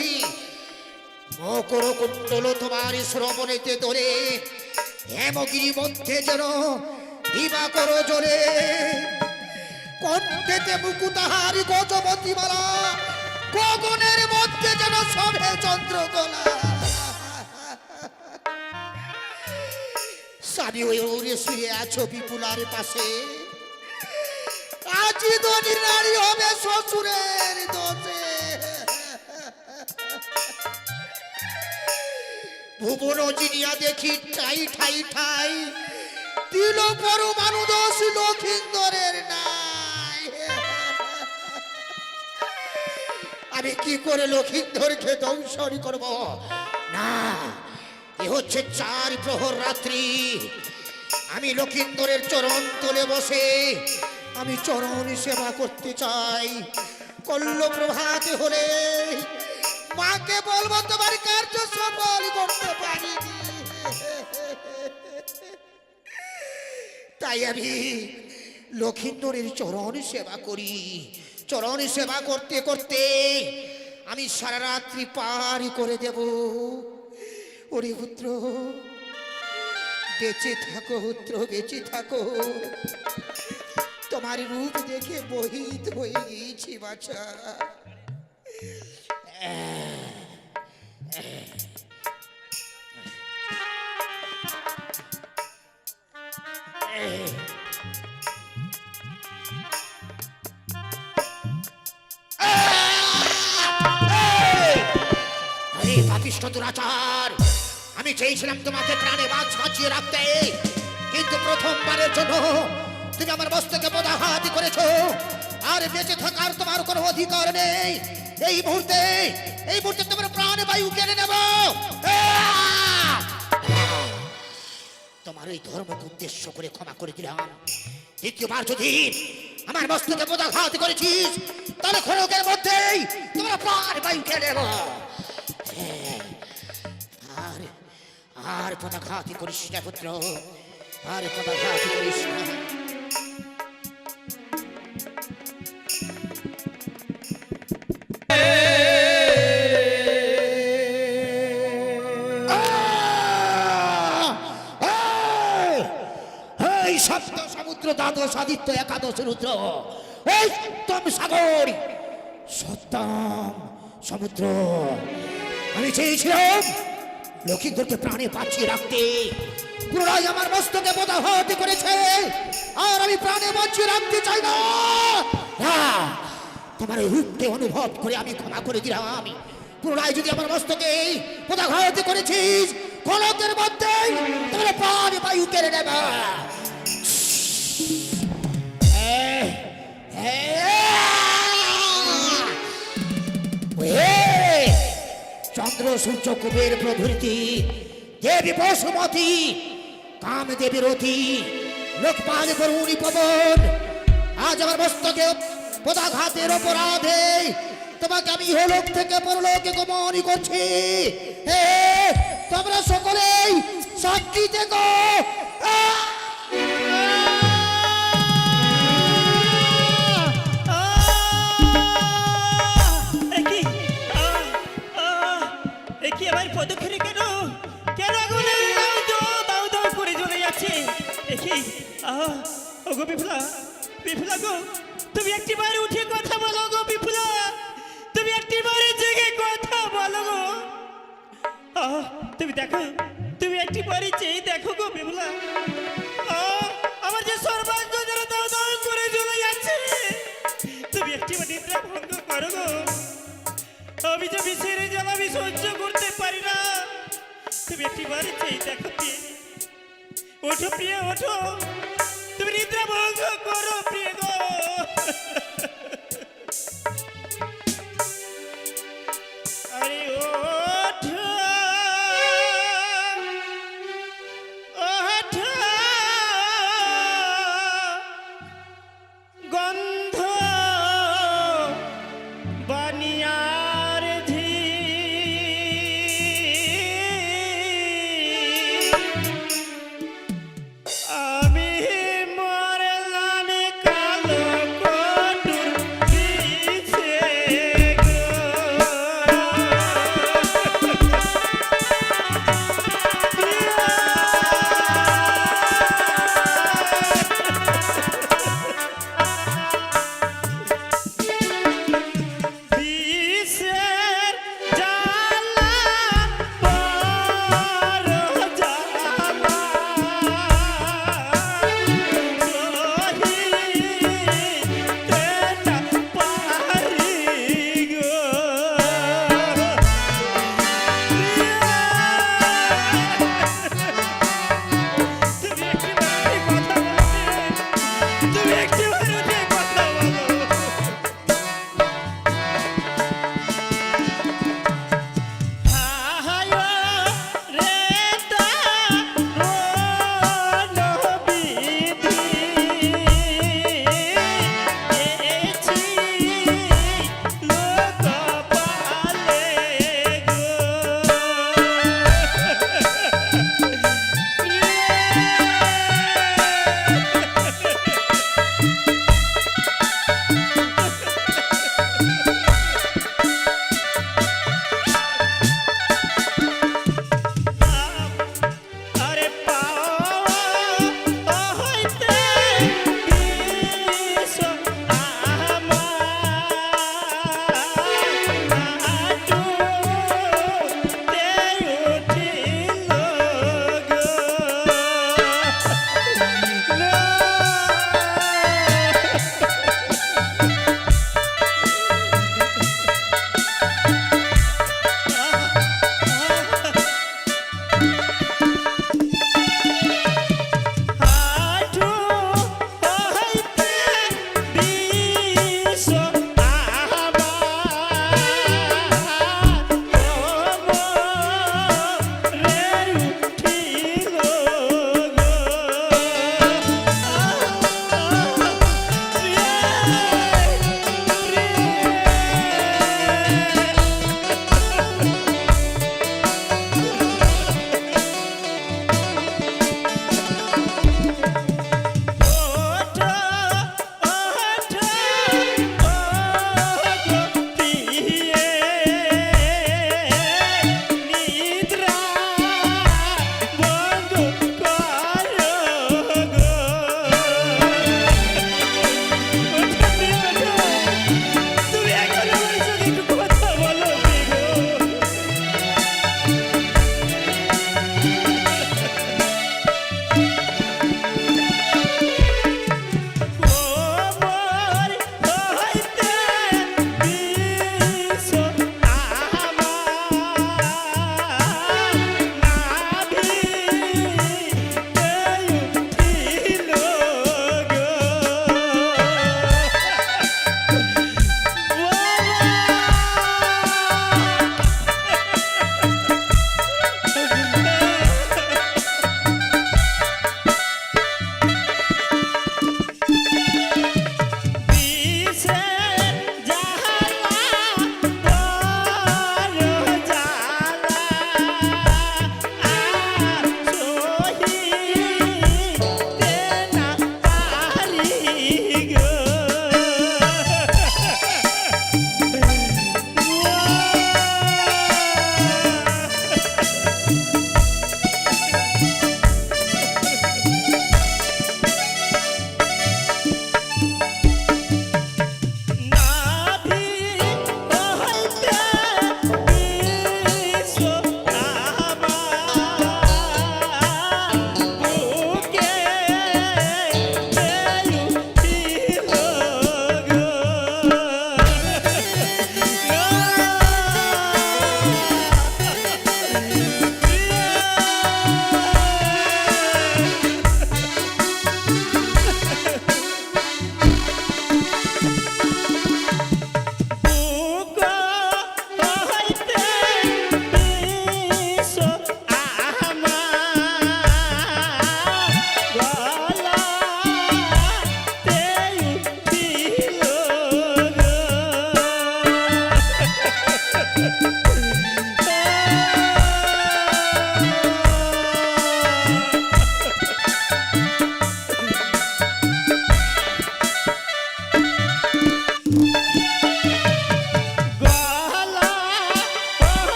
মকর কুণ্ডল তোমার শ্রবণেতে ধরে, হেমগিরি মধ্যে যেন দিবাকর জোরে, কণ্ঠেতে মুকুতাহার গজবতী মালা, গগনের মধ্যে যেন সবে চন্দ্রকলা। আমি ওই উড়ে শুয়ে আছো বিপুলার পাশে, আজ ধনী নারী হবে শ্বশুরের দোষে। ভুবন জিনিয়া দেখি ঠাই ঠাই ঠাই, দিল পরমাণু দোষ লক্ষিন্দরের নাই। আমি কি করে লক্ষিন্দরকে দংশন করব? না, এ হচ্ছে 4 প্রহর রাত্রি। আমি লক্ষিন্দরের চরণ তলে বসে আমি চরণ সেবা করতে চাই। কল্ল প্রভাতে হলে মাকে বলবো তোমার কার্য সফল করতে পারিনি। তাই আমি লক্ষিন্দরের চরণ সেবা করি। চরণ সেবা করতে করতে আমি সারা রাত্রি পার করে দেব। ওরে পুত্র, বেঁচে থাকো পুত্র, বেঁচে থাকো। তোমার রূপ দেখে মোহিত হয়ে গিয়েছি বাছা। পাপিষ্ঠ দুরাচার, আমি চেয়েছিলাম তোমাকে প্রাণে বাঁচিয়ে রাখতে, কিন্তু প্রথমবারের জন্য তুমি আমার মস্তকে পদাঘাত করেছো। আর বেঁচে থাকার তোমার কোনো অধিকার নেই। এই মুহূর্তে তোমার প্রাণ বায়ু কেড়ে নেব। তোমার ওই ধর্মকে উদ্দেশ্য করে ক্ষমা করে দিলাম। দ্বিতীয়বার যদি আমার মস্তকে পদাঘাত করেছিস, তাহলে খড়গের মধ্যেই তোমার প্রাণ বায়ু কেড়ে নেব। আর পদাঘাত করিস না পুত্র, আর পদাঘাত করিস না। এই সপ্ত সমুদ্র, দ্বাদশ আদিত্য, একাদশ রুদ্র, এই সপ্তম সাগর, সপ্তম সমুদ্র, আমি চেয়েছিলাম লক্ষিন্দরকে প্রাণে বাঁচিয়ে রাখতে। পুনরায় আমার মস্তকে পদাঘাত করেছে, আর আমি প্রাণে বাঁচিয়ে রাখতে চাই না। তোমার এই রূপকে অনুভব করে আমি ক্ষমা করে দিলাম। পুনরায় যদি আমার মস্তকে পদাঘাত করেছিস, খড়গের মধ্যে তোমার প্রাণ বায়ু কেড়ে নেবে। চন্দ্র সূর্য কুবের প্রভৃতি দেবী বসুমতী, কাম দেবী রতি, লোকপাল বরুণী পবন, আজ আমার মস্তকে পদাঘাতের অপরাধে তোমাকে আমি ইহলোক থেকে পরলোকে গমন করছি। তোমরা সকলেই সাক্ষী থেকো। পদক্ষেপে কেন কেন আগুনে দাও দাও করে জ্বলে যাচ্ছে? দেখি ওগো বিপুলা, বিপুলা গো, তুমি একটিবার উঠে কথা বলো গো বিপুলা, তুমি একটিবারে জেগে কথা বলো গো। তুমি দেখো, তুমি একটিবারে চেয়ে দেখো গো বিপুলা, আমার যে সর্বাঙ্গ যেন দাও দাও করে জ্বলে যাচ্ছে। তুমি একটিবার নিদ্রা ভঙ্গ করো গো। আমি যে বিষের জ্বালা আমি সহ্য করতে পারি না। তুমি একটিবারে চেয়ে দেখো প্রিয়, ওঠো প্রিয়, ওঠো, তুমি নিদ্রা ভঙ্গ করো প্রিয় গো। আরে ওঠো, ওঠো, গন্ধ বানিয়া আমি মরলাম কা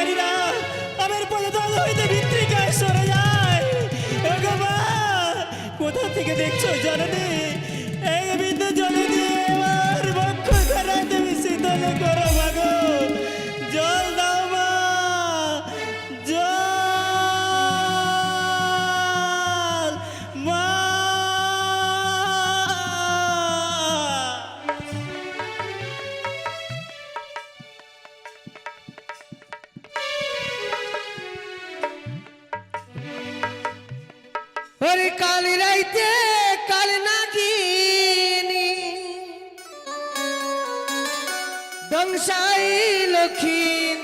নারীরা আমার পদতল হইতে ভিত্তিকায় সরে যায়। ওগো মা, কোথা থেকে দেখছো জননী? এই বিন্দু জল দিয়ে আমার বক্ষ খানা তুমি শীতল করো মাগো। জল দাও মা, জল মা। ওরে কাল রাইতে কাল নাগিনী দংশাই লক্ষিণ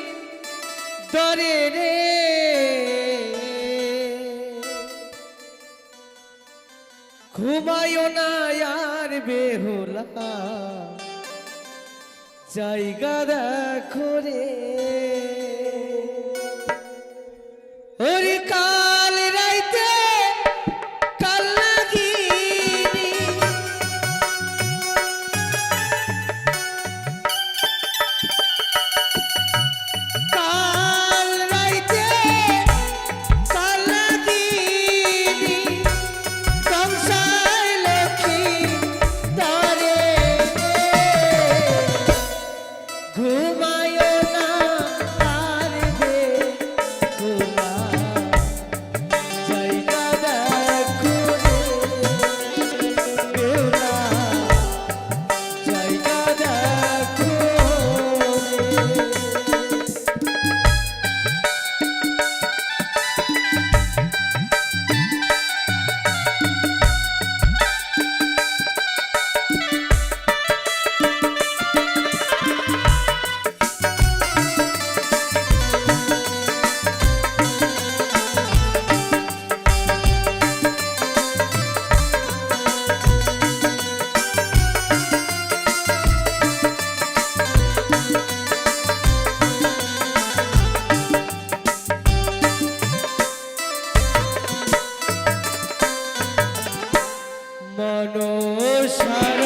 দরে রে ঘুমায়ও না আর বেহুলা জায়গা দেখো রে ওরে কাল রাইতে কাল নাগিনী কাল রাইতে কাল নাগিনী সংসার লক্ষ্মী তারে ঘুমায় না আর বে ঘুমা জায়গা দেখো রে বেলা জায়গা দেখো রে মনসার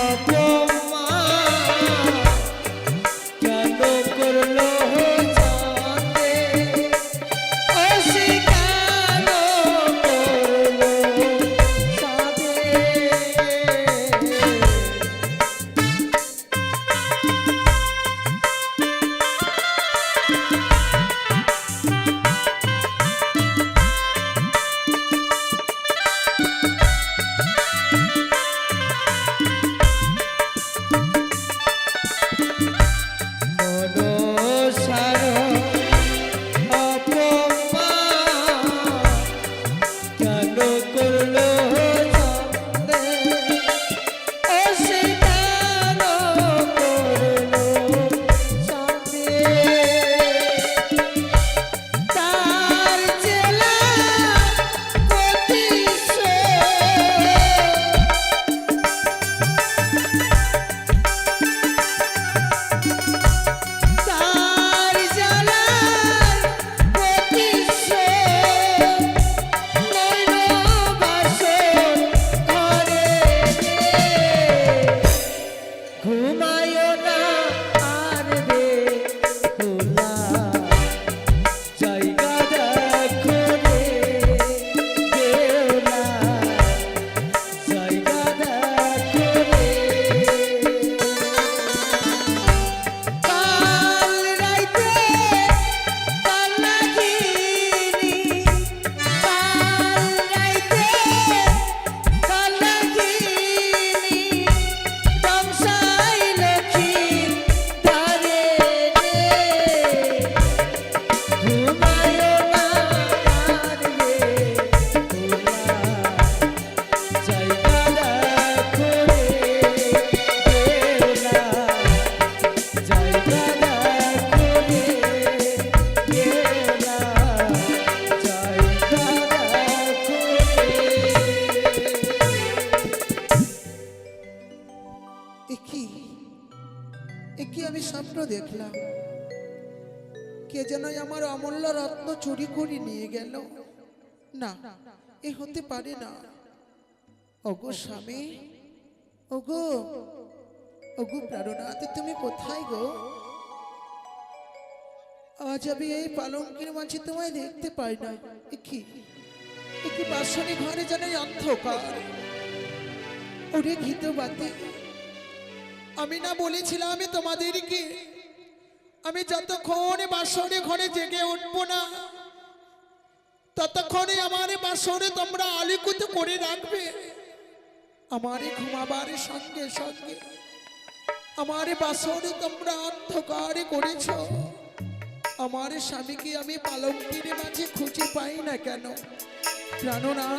অপমান কেন করলো জানে অস্বীকার করলো সাধে মনসার অপমান কেন করলো জানে অস্বীকার করলো সাধে তার জেলা তার জালার প্রতিশোধ নইল বাসর ঘরে ঘুমায় না আর রে খোলা জায়গা দেখো রে বেলা জায়গা দেখো রে কাল রাইতে কাল নাগিনী কাল রাইতে কাল নাগিনী দংশাই লক্ষ্মী তারে রে ঘুমায় না আর রে খোলা জায়গা দেখো রে বেলা জায়গা দেখো রে বেলা জায়গা দেখো রে একি আমি স্বপ্ন দেখলাম কে যেন আমার অমূল্য রত্ন চুরি করে নিয়ে গেল না এ হতে পারে না ওগো স্বামী ওগো ওগো প্রাণনাথ তুমি কোথায় গো আজ আমি এই পালঙ্কের মাঝে তোমায় দেখতে পাই না। একই বাসনে ঘরে যেন এই অন্ধকার। ওরে ঘিত বাতি, আমি না বলেছিলাম আমি তোমাদেরকে আমি যতক্ষণ বাসরে ঘরে জেগে উঠবো না ততক্ষণে আমার বাসরে তোমরা আলিকুত করে রাখবে। আমার ঘুমাবার সঙ্গে সঙ্গে আমার বাসরে তোমরা অন্ধকারে করেছ। আমার স্বামীকে আমি পালঙ্কের মাঝে খুঁজে পাই না কেন? প্রাণনা,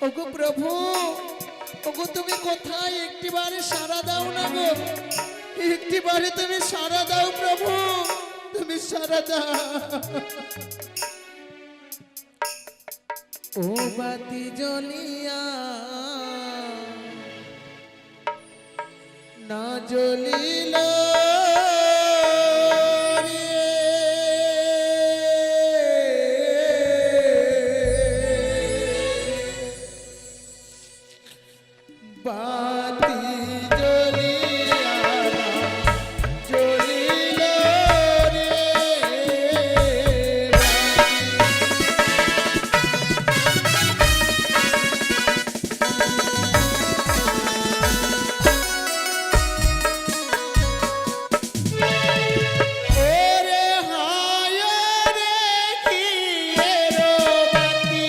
ওগো প্রভু, ওগো তুমি কোথায়? একটিবারে সাড়া দাও না গো, একটিবারে তুমি সাড়া দাও প্রভু, তুমি সাড়া দাও। ও বাতি জ্বলিয়া না জ্বলিল বাতি জ্বলিয়া জ্বলিল রে ওরে হায় রে কি এরো বাতি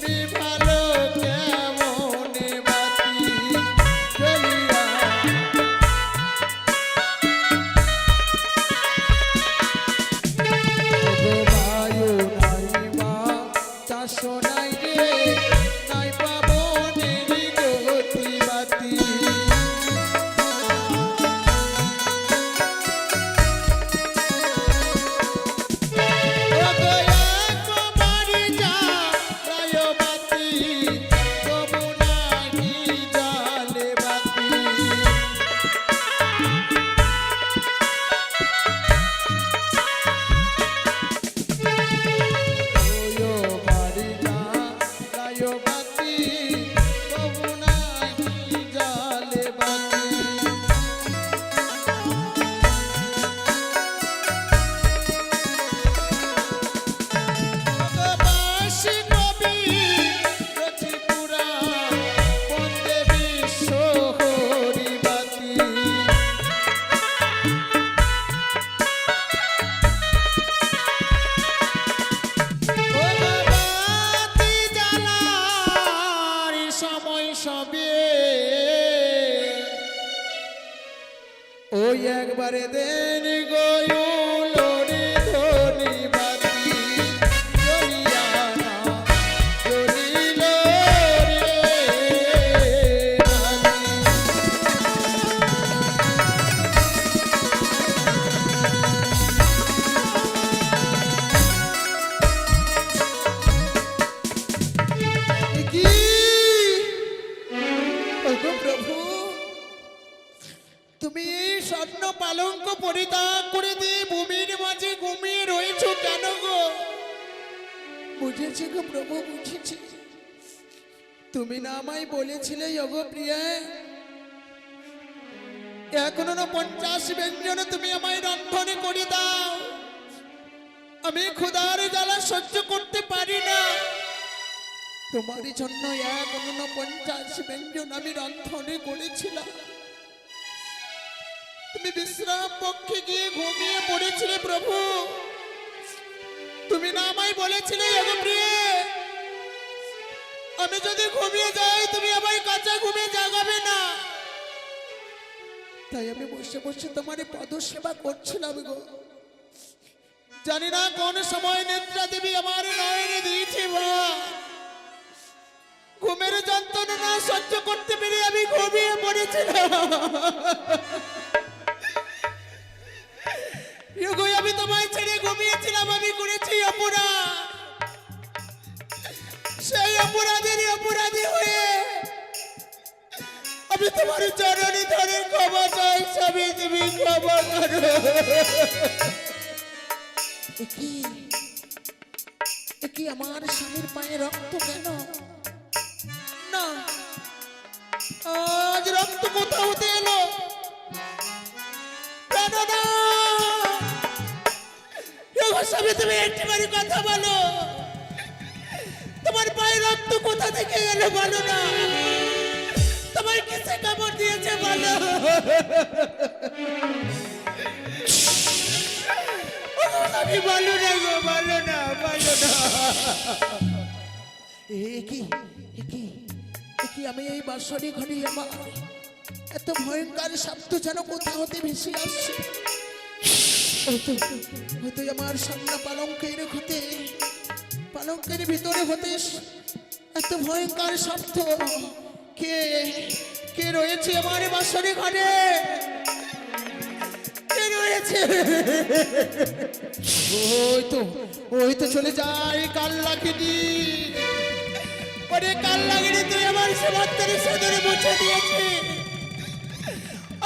বিভালো কেমনে বাতি জ্বলিয়া ওগো বায়ু নাই মা চাষ নাই রে নাই পাবনের গতি বাতি ওগো একবারে যা রায় বাতি তবু নাহি জালে বাতি ওয়ো বাড়ি যা রায় বাতি তবু নাহি জালে বাতি বাসি কবি রচিপুরা বন্দে বিশ্ব হরি বাতি ও বাতি জ্বালার সময় সবে ওই একবারে দেন গয়ুল রে ধনি বাতি জ্বলিয়া না জ্বলিল রে বাতি। কি ওগো প্রভু, তুমি এই স্বর্ণ পালঙ্ক পরিত্যাগ করে দিয়ে ভূমির মাঝে ঘুমিয়ে রয়েছো কেন গো? বুঝেছি গো প্রভু, বুঝেছি। তুমি না আমায় বলেছিলে ওগো প্রিয়া, এখনো 50 ব্যঞ্জন তুমি আমায় রন্ধনে করে দাও। আমি ক্ষুধার জ্বালা সহ্য করতে পারি না, তোমার জন্য 49 ব্যঞ্জন আমি রন্ধনে করেছিলাম। তুমি বিশ্রাম পক্ষে গিয়ে ঘুমিয়ে পড়েছিলে প্রভু। তুমি না আমায় বলেছিলে ওগো প্রিয়ে, আমি যদি ঘুমিয়ে যাই তুমি আমায় কাঁচা ঘুমে জাগাবে না। তাই আমি বসে বসে তোমার পদ সেবা করছিলাম গো। জানি না কোন সময় নেত্রা দেবী আমার নয়নে দিয়েছে মা। ঘুমের যন্ত্রণা না সহ্য করতে পেরে আমি ঘুমিয়ে পড়েছিলাম। আমি তোমায় ছেড়ে ঘুমিয়েছিলাম, আমি করেছি অপরাধ। সেই অপরাধেরই অপরাধী হয়ে আমি তোমার চরণে ধরে ক্ষমা চাই, স্বামী তুমি ক্ষমা করো। কি আমার স্বামীর পায়ে রক্ত কেন? না, আজ রক্ত কোথা হতে এলো? তোমার সামনে তুমি একটিবারই কথা বলো। তোমার পায়ে রক্ত কোথা থেকে গেল বলো না। তোমার কিসে কামড় দিয়েছে বলো। আমি বলো না গো, বলো না, বলো না। কি আমি এই বাসরি ঘরে আমার এত ভয়ঙ্কর শব্দ যেন কোথা হতে ভেসে আসছে। হয়তো আমার সামনা পালঙ্কের ভিতরে হতে এত ভয়ঙ্কর শব্দ। কে রয়েছে আমার বাসরি ঘরে? কে রয়েছে? ওই তো চলে যায় কাল লাগিনি। কাল লাগিনি তুই আমার সমান্তরে সদরে মুছে দিয়েছে।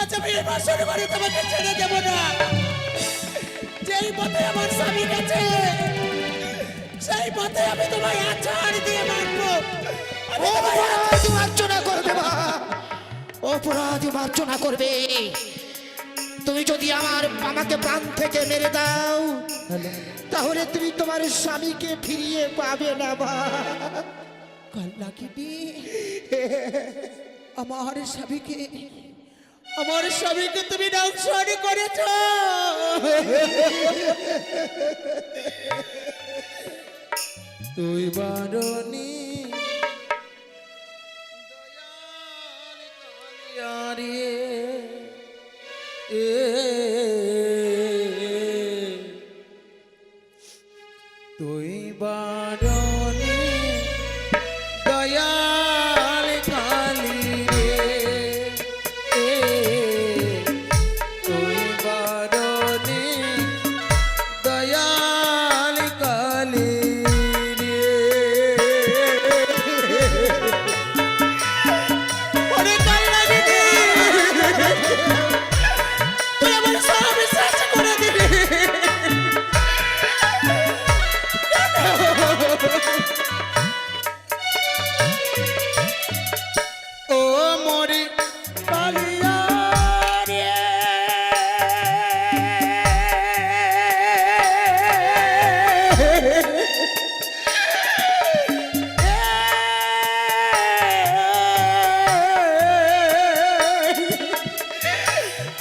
আচ্ছা আমি এই বাসরি ঘরে তোমাকে ছেড়ে দেবো না। যেই পথে আমার স্বামী গেছে সেই পথে আমি তোমায় আছাড় দিয়ে মারবো। অপরাধী মার্জনা করবে মা, অপরাধী মার্জনা করবে। তুমি যদি আমাকে প্রাণ থেকে মেরে দাও তাহলে তুমি তোমার স্বামীকে ফিরিয়ে পাবে না মা। কাল্লাকিনি আমার স্বামীকে তুমি ধ্বংসনি করেছ। তুই বারণী তুই বারণী দয়াল কালী রে। তুই বারণী দয়াল কালী রে। ওরে কাল্লাগিনি তুই আমার সব শেষ করে দিবি। ও মরি পালিয়া রে।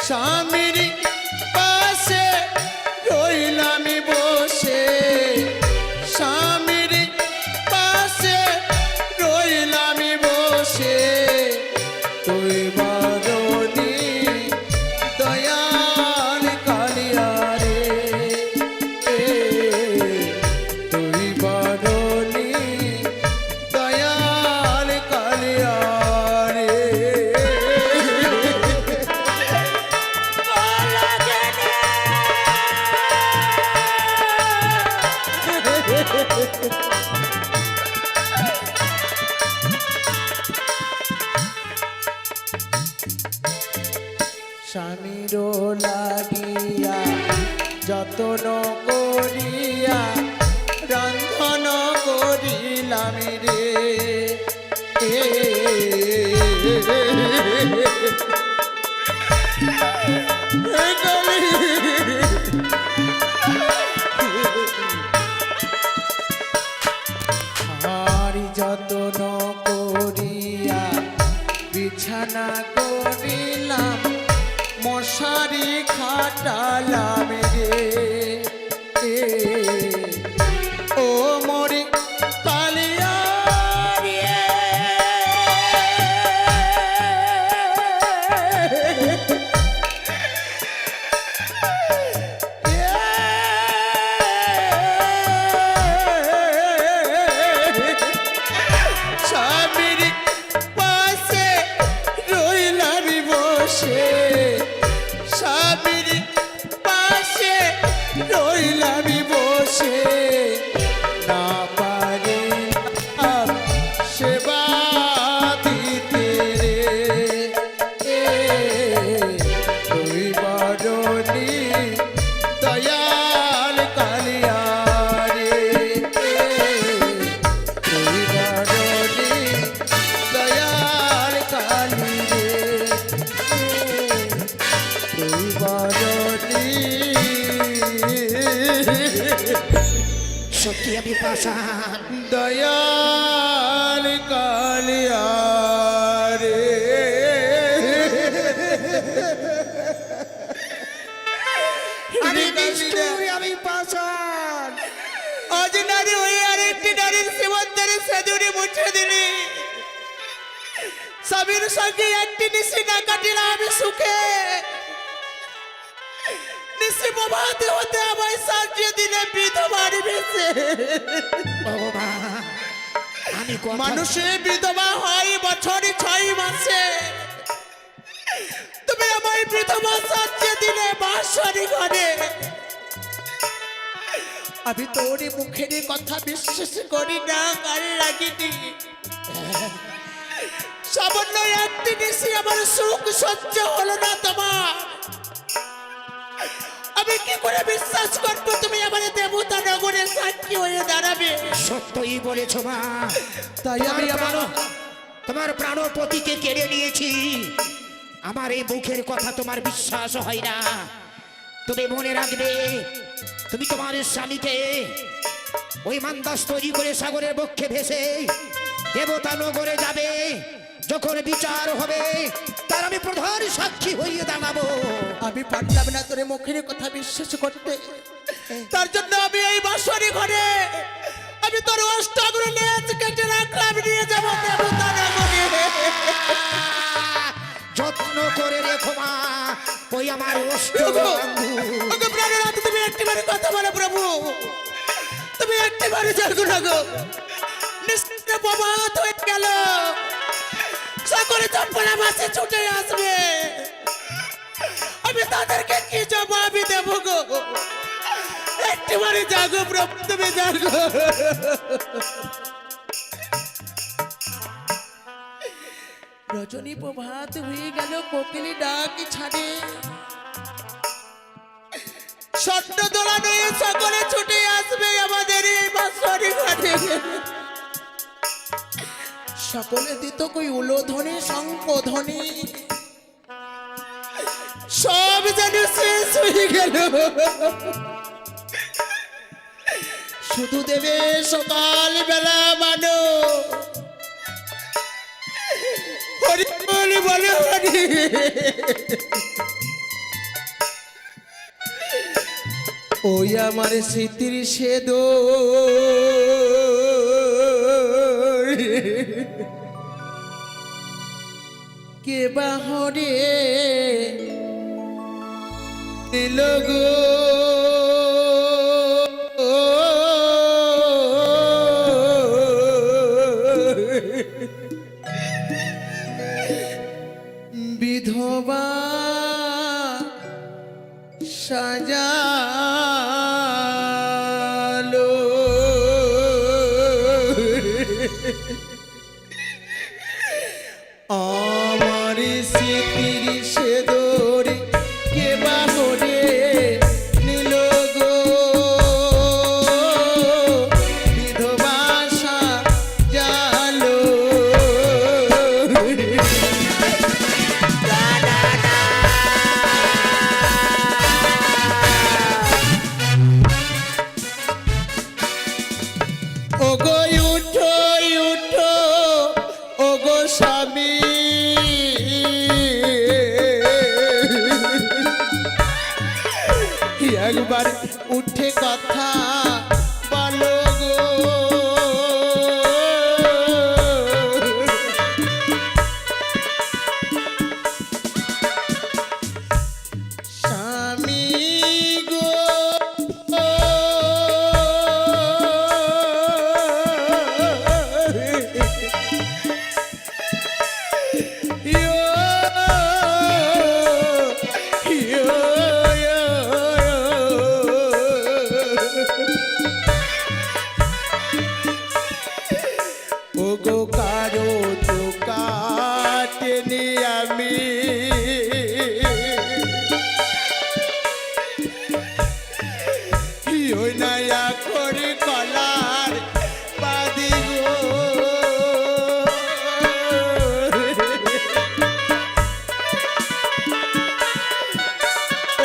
স্বামীর পাশে রইলাম বসে। স্বামীর পাশে রইলাম বসে। তুই বারণী দয়াল কালিয়া রে। তুই বারণী দয়াল কালিয়া রে। স্বামীর লাগিয়া যতন করিয়া রন্ধন করিলাম রে। আর যতন করিয়া বিছানা করিলাম মশারি খাটালাম রে। ও মরি পালিয়া রে। স্বামীর পাশে রইলাম বসে। স্বামীর পাশে রইলাম বসে। না পারিলাম সেবা দিতে রে। তুই বারণী দয়াল কালিয়া রে। তুই বারণী দয়াল কালী রে। তুই বারণী সত্যি আমি পাষাণ। দয়াল কালিয়া রে আমি নিষ্ঠুর, আমি পাষাণ। আজ নারী হয়ে আরেকটি নারীর সীমান্তের সেদুরি মুছে দিলি। স্বামীর সঙ্গে একটি নিশি না কাটিলে আমি সুখে নিশি প্রভাতে হতে আমায় সাজিয়ে দিলে বিধবার বেশে। ভগবান, আমি মানুষে বিধবা হয় বছরে 6 মাসে, তুমি আমায় বিধবা সাজিয়ে দিলে বাসরি ঘরে। আমি তোর মুখের কথা বিশ্বাস করি না, কাল লাগিনি। সামান্য একটি নিশি আমার সুখ সহ্য হলো না তোমার। আমি কি করে বিশ্বাস করবো তুমি আমার দেবতা নগরে সাক্ষী হয়ে দাঁড়াবে? সত্যই বলেছ মা। তাই আমি আমার তোমার প্রাণপতিকে কেড়ে নিয়েছি। আমার এই মুখের কথা তোমার বিশ্বাস হয় না। তুমি মনে রাখবে, তুমি তোমার স্বামীকে ওই মান্দাস তৈরি করে সাগরের বক্ষে ভেসে দেবতা নগরে যাবে। যখন বিচার হবে তার আমি প্রধান সাক্ষী হয়ে দাঁড়াবো। আমি পারলাম না তোর মুখের কথা বিশ্বাস করতে। তার জন্য আমি এই বাসরি ঘরে আমি তোর অষ্টাগুলো লেজ কেটে রাখলাম, নিয়ে যাব দেবতা নগরে। যত্ন করে রেখো মা ওই আমার অষ্ট ওকে প্রাণের হাতে তুমি একটিবারে কথা বলো প্রভু, তুমি একটিবারে জাগো না গো। নিশ্চিত প্রভাত হয়ে গেল, সকলে চপ্পলা মাসে ছুটে আসবে। আমি তাদেরকে কি জবাব দেব গো? একটিবারে জাগো প্রভু, তুমি জাগো। রজনী প্রভাত হয়ে গেল, কোকিলি ডাক ছাড়ে। স্বর্ণ দোলানো সকলে ছুটে আসবে আমাদের এই বাসরি ঘরে। সকলে দিত কই উলোধ্বনি শঙ্খধ্বনি, সব যেন শেষ হয়ে গেল। শুধু দেবে সকাল বেলা মানো হরি বলি বলে হরি। ওই আমার স্মৃতির সেদ কে বাহরে দিল গো। বিধবা সাজালো আমার স্মৃতির সেদরে কে বাহরে নিল গো। বিধবা সাজালো ওগো উঠো উঠো ওগো স্বামী, একবার উঠে কথা বলো গো। স্বামী গো ওগো কারো তো কাটেনি আমি, ওই নয়া করে কলার বাদি গো।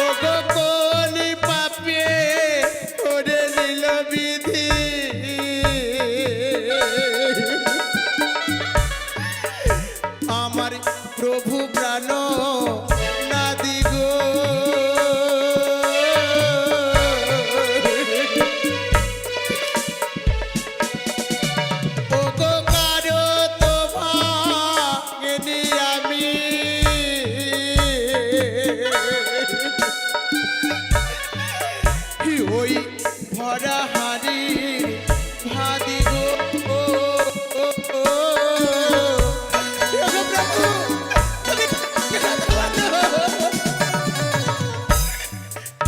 ওগো কোন পাপে ভরা হাড়ি ভাদি গো ওগো প্রভু তুমি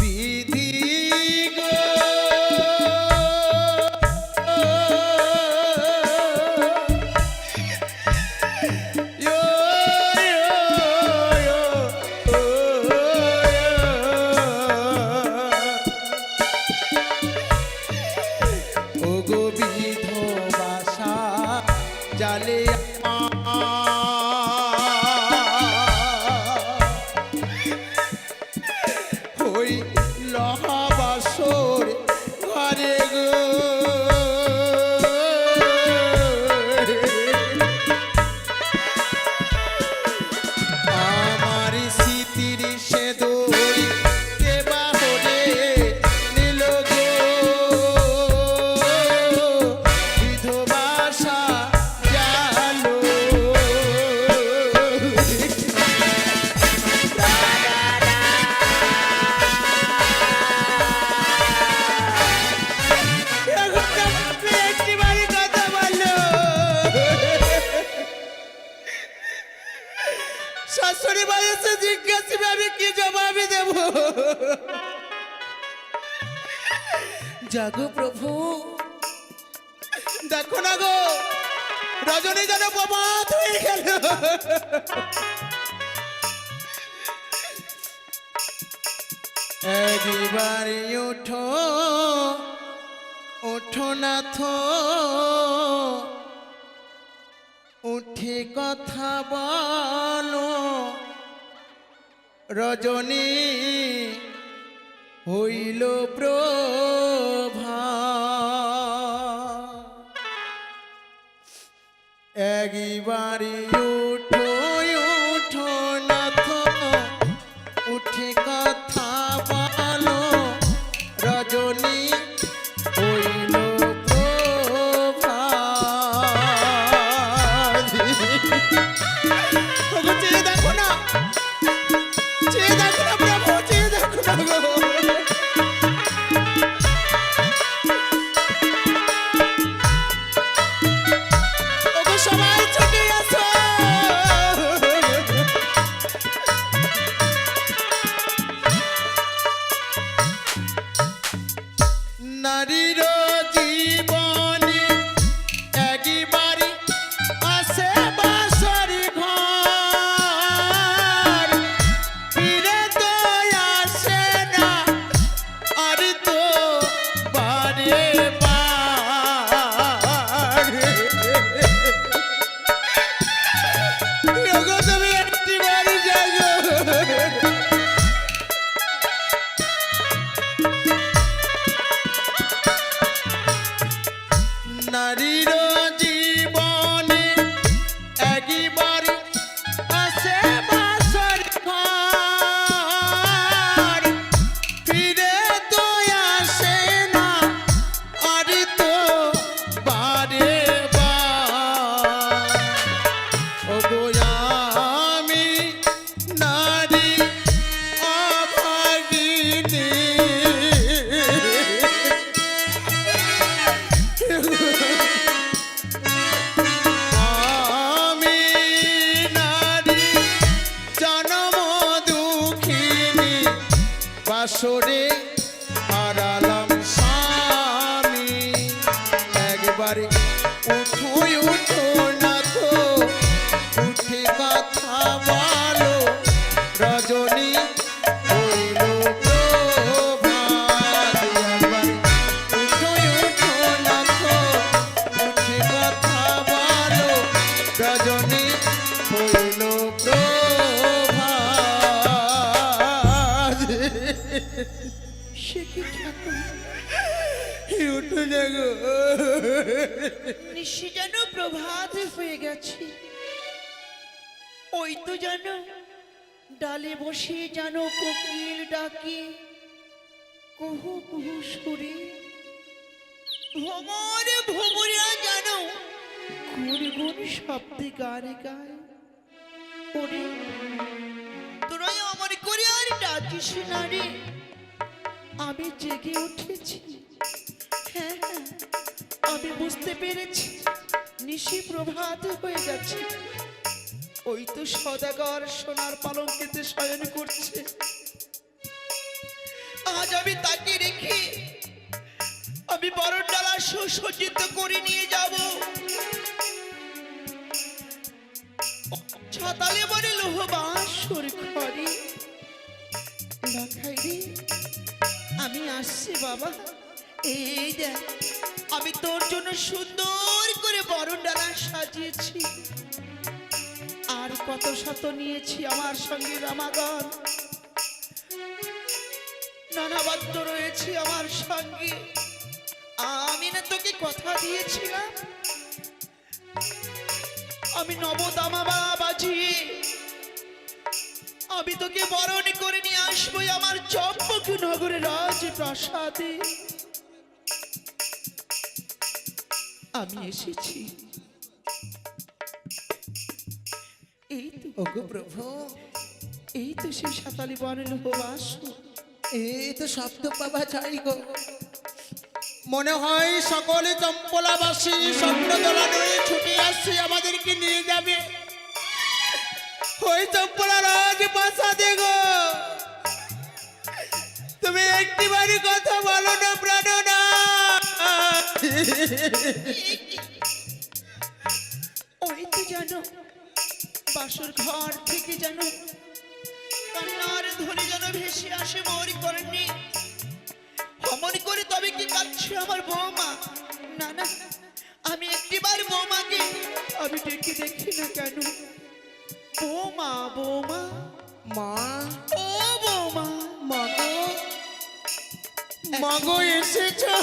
বিধি গো ওগো বিধবাসা জালে হই লহাবাসর ঘরে গো আমার স্মৃতির সে দড়ি দেবা হরে নীল গো বিধবাসা জালো একটিবারই কথা বললো শাশুড়ি বাড়িতে জিজ্ঞাসা আমি কি জবাবই দেব জাগো প্রভু দেখো না গো রজনী যেন প্রমাদ হয়ে গেল একবারে ওঠো ওঠো নাথ উঠে কথা বলো রজনী হইল প্রভা একবারে উঠো উঠো নাথ উঠে কথা বলো রজনী হইল প্রভা ওগো চেয়ে দেখো না প্রভু চেয়ে দেখো না গো ওগো সবাই ছুটে আসো নারীর জীবনে একবারে আসে বাসর ঘর ফিরে তো আসে না আর তো বারে বার ওগো তুমি একটি বাড়ি যাই গো নারীর জীবনে একবারে আসে বাসর ঘর ফিরে তো আসে না আর তো বারে বার ওগো আমি নারী অভাগিনী আমি নারী জনম দুঃখিনী বাসরে হারালাম স্বামী একবারে উঠো উঠো না তো উঠে কথা বলো রজনী হইল প্রভাত একবারে উঠো উঠো না তো উঠে কথা বলো রজনী হইল প্রভাত সে কি ঠাকুর উঠো জাগো নিশি যেন প্রভাত হয়ে গেছে ওই তো জানো ডালে বসে জানো কোকিল ডাকে কুহু কুহু সুরে ভ্রমরে ভ্রমরা জানো গুন গুন শব্দে গানে গায় ওরে তোরা আমার করে আর ডাকিস না রে আমি জেগে উঠেছি বুঝতে পেরেছি নিশি প্রভাত হয়ে গেছে। ওই তো সদাগর সোনার পালঙ্কেতে শয়ন করছে। আজ আমি তাকে রেখে আমি বরণ ডালা সুসজ্জিত করে নিয়ে যাব। ছাতালে বলে লোহ বাঁশর ঘরে। লাখাই রে, আমি আসছি বাবা। এই দেখ, আমি তোর জন্য সুন্দর করে বরণ ডালা সাজিয়েছি। আর কত শত নিয়েছি আমার সঙ্গে রামাগণ। নানা বাদ্য রয়েছে আমার সঙ্গে। আমি না তোকে কথা দিয়েছিলাম, আমি নবদামাবা বাজিয়ে আমি তোকে বরণ করে নিয়ে আসবো আমার চম্পক নগরের রাজপ্রাসাদে। আমি এসেছি। এই তো ওগো প্রভু, এই তো সেই সাতালি বনের উপবাস। এই তো শব্দ পাওয়া যাই গো। মনে হয় সকলে চম্পলাবাসী স্বপ্ন দোলানোয় ছুটে আসছে, আমাদেরকে নিয়ে যাবে ওই চম্পলা রাজপ্রাসাদে গো। তুমি একটিবারই কথা বলো না প্রাণনা। ওই তো জানো বাসর ঘর থেকে যেন কান্নার ধ্বনি যেন ভেসে আসে মরি করেননি। অমন করে তবে কি কাঁদছে আমার বৌমা? না না, আমি একটিবার বৌমাকে আমি ডেকে দেখি না কেন? বৌমা, বৌমা, মা, ও বৌমা, মাগো, মাগো এসেছো।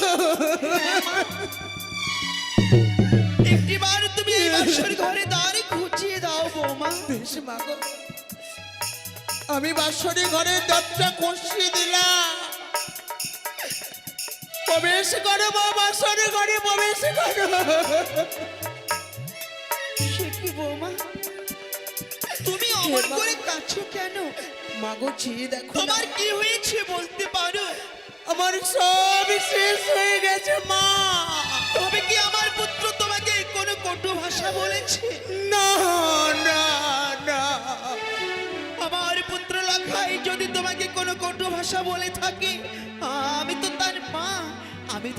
একটিবার তুমি এই বাসর ঘরে দ্বার খুঁচিয়ে দাও বৌমা। বেশ মাগো, আমি বাসরে ঘরে দরজা খুঁচিয়ে দিলাম। প্রবেশ করো মা, বাসরে ঘরে প্রবেশ করো। সে কি বৌমা, তুমি অমন করে কাছো কেন? মাগো চেয়ে দেখো না। তোমার কি হয়েছে বলতে পারো? আমার সব শেষ হয়ে গেছে মা। তবে কি আমার পুত্র তোমাকে কোনো কটু ভাষা বলেছে? না না না, আমার পুত্র লাখাই যদি তোমাকে কোনো কটু ভাষা বলে থাকে, আমি তো তার মা। আমি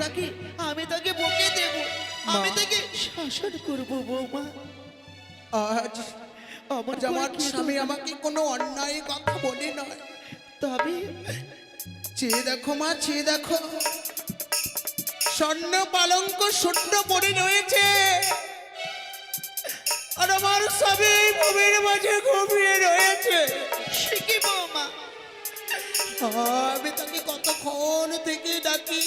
তাকে বকে দেব, আমি তাকে শাসন করব বৌমা। আজ আমার আমার করে কি স্বামী দোষ? আমাকে কোনো অন্যায় কথা বলে নয়। তবে চেয়ে দেখো মা, চেয়ে দেখো, স্বর্ণ পালঙ্ক শূন্য পড়ে রয়েছে, আর আমার স্বামী ভূমির মাঝে ঘুমিয়ে রয়েছে। সে কি বৌমা, আমি তাকে কতক্ষণ থেকে ডাকি,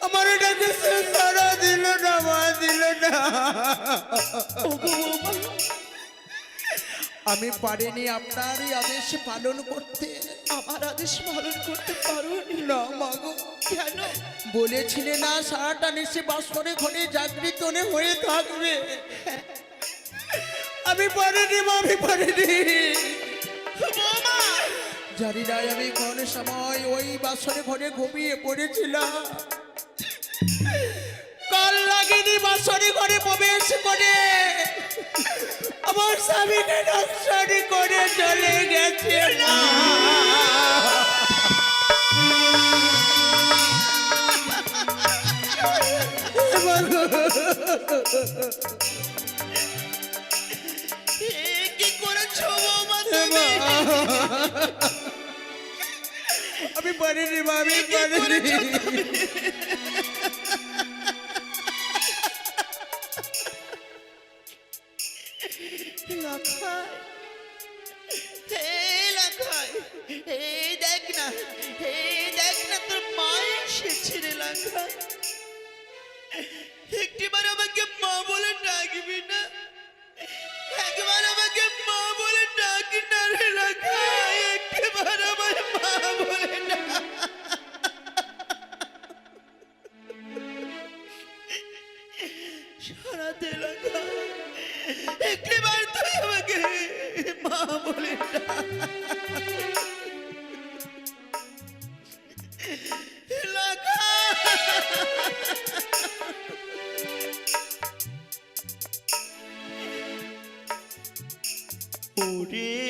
আমার ডাকে সে সাড়া দিল না মা, দিল না। ওগো বৌমা, আমি পারিনি আপনার এই আদেশ পালন করতে। আমার আদেশ পালন করতে পারো না মাগো, কেন? বলেছিলে না সারাটা নিশে বাসরে ঘরে জাগৃত হয়ে থাকবে। আমি পারিনি মা, আমি পারিনি। বৌমা, জানি না আমি কোন সময় ওই বাসরে ঘরে ঘুমিয়ে পড়েছিলাম। কাল লাগেনি বাসরে ঘরে প্রবেশ করে আমার স্বামীকে নকশানি করে চলে গেছে মা। কি করেছো বৌমা তুমি? আমি পারিনি মা, আমি পারিনি। লাখাই, এই লাখাই, এই দেখ না, এই দেখ না, তোর মা এসেছে রে লাখাই। একটিবার আমাকে মা বলে ডাকবি না? একবার আমাকে মা বলে ডাক না রে লাখাই, একটিবার আমার মা বলে ডাক। সারা দে লাখাই, একটিবার তুই আমাকে মা বলে ডাক। লাখাই, ওরে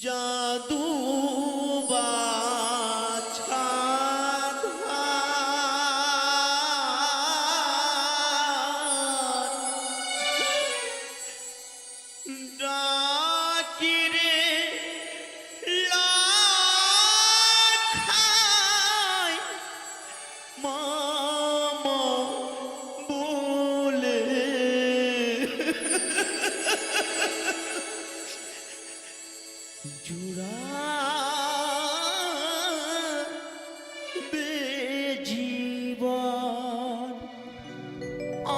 জাদু বাছা ডাকিরে লাখাই মামা বলে জুড়াবে জীবন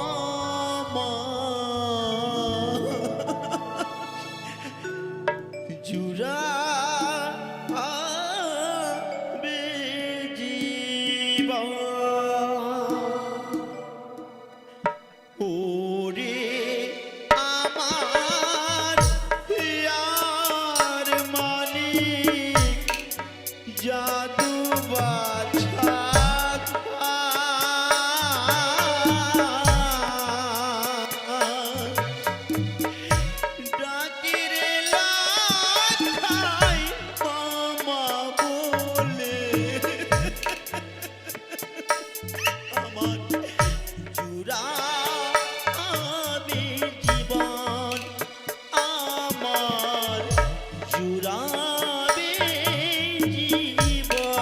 আমার জুড়াবে জীবন ওরে আমার প্রিয়ার মানিক জাদু বাছা ডাকিরে লাখাই মামা বলে আমার জুড়াবে জীবন আমার জুড়াবে জীবন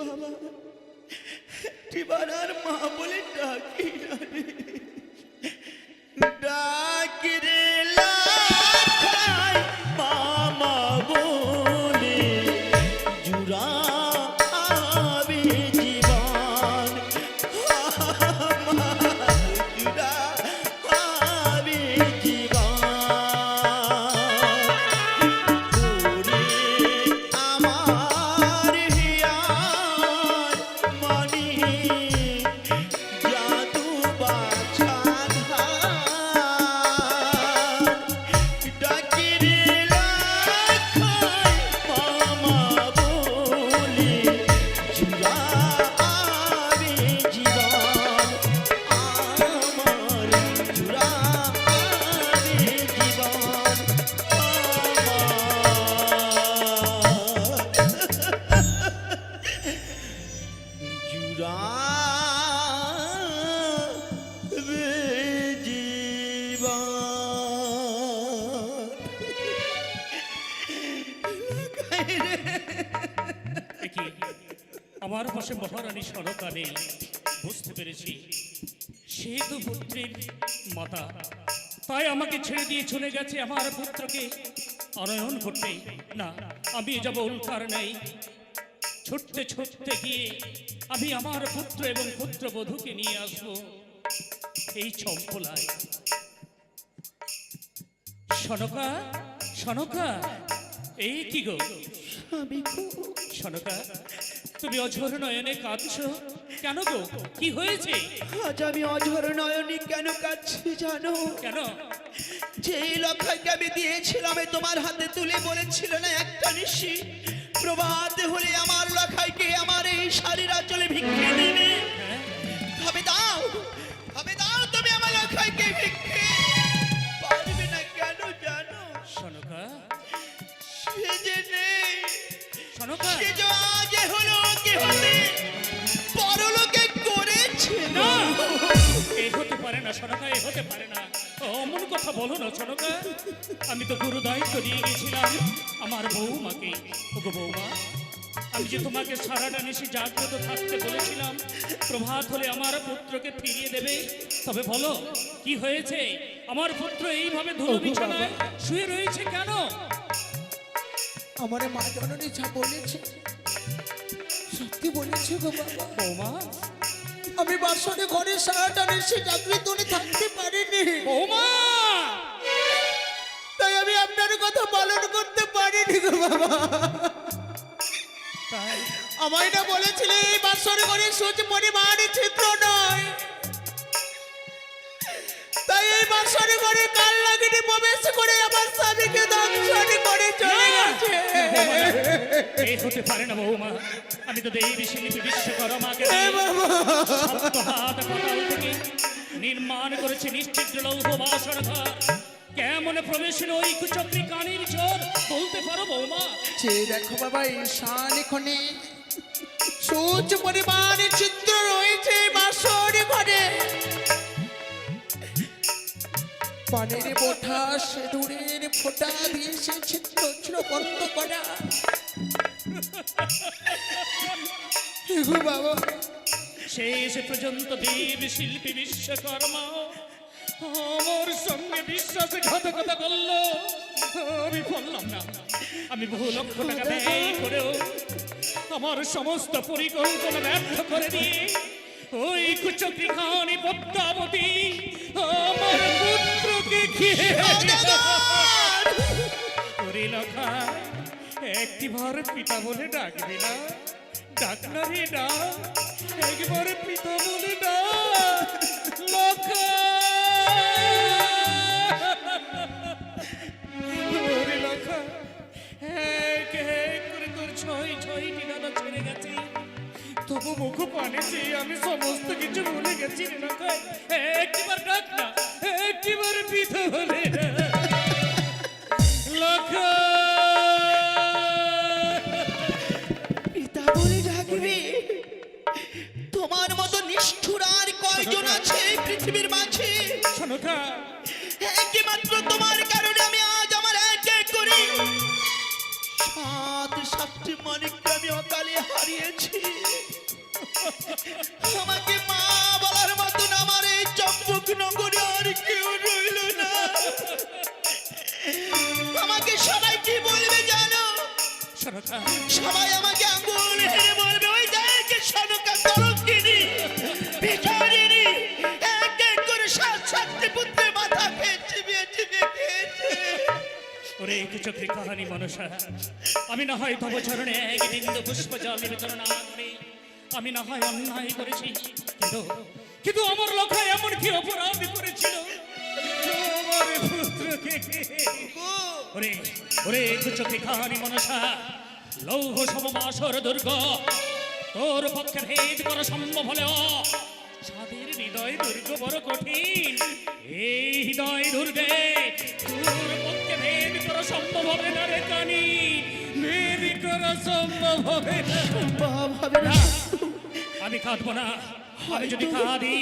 বাবা এবার আর মা বলে ডাকি না রে। ডাকি রে লাখাই মামা বলে জুড়াবে জীবন আমার জুড়াবে জীবন ওরে আমার হিয়ার মনি জাদু বাছা ডাকি রে লাখাই মামা বলে জুড়াবে জীবন আমার জুড়াবে জীবন জুড়াবে জীবন কি আমার পাশে মহারানী সনকা নেই, বুঝতে পেরেছি সে তো পুত্রের মাতা, তাই আমাকে ছেড়ে দিয়ে চলে গেছে আমার পুত্রকে আনয়ন করতে। না, আমি যাব উল্কার নেই, ছুটতে ছুটতে গিয়ে আমি আমার পুত্র এবং পুত্রবধূকে নিয়ে আসবো এই চম্পলায়। সনকা, সনকা, এই কি গো সনকা, তুমি অঝোর নয়নে কাঁদছো কেন গো? কি হয়েছে? আজ আমি অঝোর নয়নে কেন কাঁদছি জানো? কেন? যে লক্ষাইকে আমি দিয়েছিলাম এ তোমার হাতে তুলে বলেছিল না একটা নিশি প্রভাত হলে আমার লক্ষাইকে আমার এই শাড়ির আঁচলে ভিক্ষে দেবে। হবে দাও, হবে দাও তুমি আমার লক্ষাইকে ভিক্ষে। পারবে না কেন জানো? সনকা, সে যে নেই, সনকা, সে যে আজ হলো কি হবে পরলোকে করেছে না, এ হতে পারে না সনকা, এ হতে পারে না। অমন কথা বলো না সনকা, আমি তো গুরু দায়িত্ব দিয়ে গেছিলাম আমার বৌমাকে। ওগো বৌমা, আমি যে তোমাকে সারাটা নিশি জাগ্রত থাকতে বলেছিলাম প্রভাত হলে আমার পুত্রকে ফিরিয়ে দেবে, তবে বলো কি হয়েছে? আমার পুত্র এইভাবে ধুলো বিছানায় শুয়ে রয়েছে কেন? আমার মা জননী যা বলেছে সত্যি বলেছে গো বাবা। বৌমা, আমি বাসনে ঘরে সারাটা নিশি জাগৃত হয়ে থাকতে পারিনি, বৌমা, তাই আমি আপনার কথা পালন করতে পারিনি গো বাবা। তাই আমায় না বলেছিলে এই বাসনে ঘরে সূর্য পরিমাণে চিত্র নয়, তাই এই বাসনে ঘরে কাল লাগিনি প্রবেশ করে আমার স্বামীকে দংশন করে চলে গেছে। এই হতে পারে না বৌমা, আমি তো দেবী শিল্পী বিশ্বকর্মাকে সপ্ত হাত পাতাল থেকে নির্মাণ করেছি নিশ্চিদ্র লৌহ বাসন ঘর। কেমন প্রবেশ ওই কুচক্রী কানির চোর বলতে পারো বৌমা? যে দেখো বাবা ঈশান এখানে সূর্য পরিমাণে চিত্র রয়েছে বাসর ঘরে, পানের বোঠা সেদুরের ফোঁটা দিয়ে সে চিত্র ছিল বন্ধ করা। এগো বাবা, শেষ পর্যন্ত দেব শিল্পী বিশ্বকর্মা আমার সঙ্গে বিশ্বাসঘাতকতা করলো। আমি বললাম না, আমি বহু লক্ষ টাকা ব্যয় করেও আমার সমস্ত পরিকল্পনা ব্যর্থ করে দিয়ে ওই কুচক্রী খানি পদ্মাবতী আমার পুত্রকে খেয়ে ওরে লখা, একটিবার পিতা বলে ডাকবি না? ডাক না রে ডাক, একবার পিতা বলে ডাক লখা। ওরে লখা, এক এক করে তোর ছয়টি দাদা ছেড়ে গেছে, তবু মুখ পানে চেয়ে আমি সমস্ত কিছু ভুলে গেছি রে লখা। একটিবার ডাক না, একটিবার পিতা বলে ডাক লখা। পিতা বলে ডাকবে? তোমার মতো নিষ্ঠুর আর কয়জন আছে এই পৃথিবীর মাঝে? সনকা, একমাত্র তোমার কারণে আমি আজ আমার এক এক করে সাতটি মানিককে আমি অকালে হারিয়েছি। আমাকে মা বলার মতন আমার এই চম্পক নগরে আর কেউ রইল না। আমাকে সবাই কি বলবে জানো? সনকা, সবাই আমাকে আঙ্গুল হেরে বলবে ওই দেখে সনকা কলঙ্কিনী ভিখারিনী, এক এক করে 7-7টি পুত্রের মাথা খেয়ে চিবিয়ে চিবিয়ে খেয়েছে। ওরে কুচক্রি কাহানি মনসা, আমি না হয় তব চরণে এক বিন্দু পুষ্প জল নিবেদন না করি, আমি না হয় অন্যায় করেছি, কিন্তু আমার লক্ষ্য এমন কি অপরাধ করেছিল আমার পুত্রকে? ওরে ওরে কুচক্রি কাহানি মনসা, লৌহ সমবাসর দুর্গ তোর পক্ষে ভেদ করা সম্ভব হলেও সাদের হৃদয় দুর্গ বড় কঠিন। এই হৃদয় দুর্গে তোর পক্ষে ভেদ করা সম্ভব হবে না রে কানি, ভেদ করা সম্ভব হবে না। না, আমি কাঁদবো না। আমি যদি কাঁদি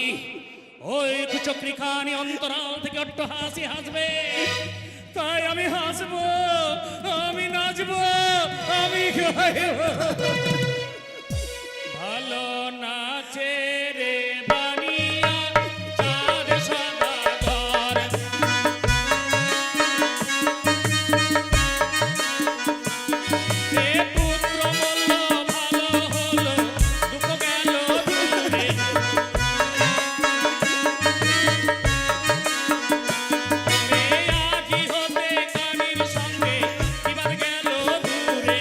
ওই কুচক্রি খানি অন্তরাল থেকে অট্ট হাসি হাসবে, তাই আমি হাসবো, আমি নাচবো, আমি গাইবো। ভালো নাচে রে বানিয়া চাঁদ সদাগর, সে পুত্র বলল ভালো হলো, দুঃখ গেল দূরে। রে আজি হতে কানির সঙ্গে বিবাদ গেল দূরে।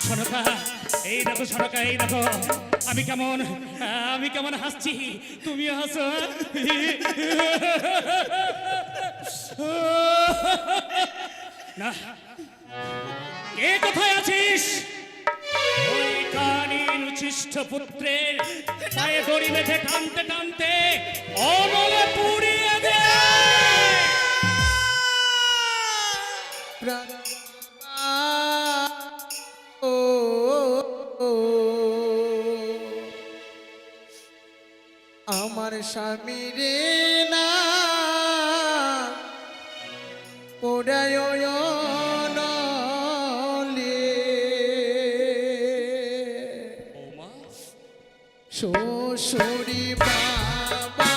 সনকা, এই দেখো সনকা, এই দেখো আমি কেমন হাসছি, তুমিও হাসো। না, কে কোথায় আছিস? ওই কানির উচ্ছিষ্ট পুত্রের পায়ে দড়ি বেঁধে টানতে টানতে অনলে পুড়িয়ে দে। ও আমার স্বামী রে না পোড়ায় নলে, শ্বশুরি বাবা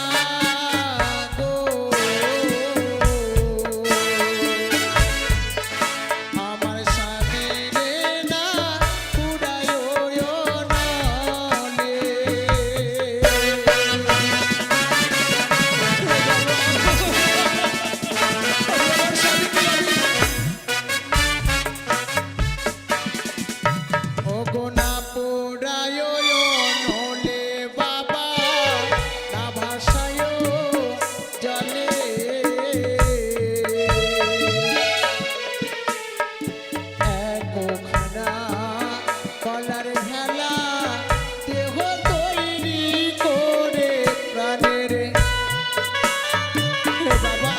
গো আমার স্বামী রে না পোড়ায় নলে। ওগো না পোড়ায় নলে বাবা, না ভাসায় জলে। একখানা কলার ভেলা দেহ তৈরি করে প্রাণের বাবা।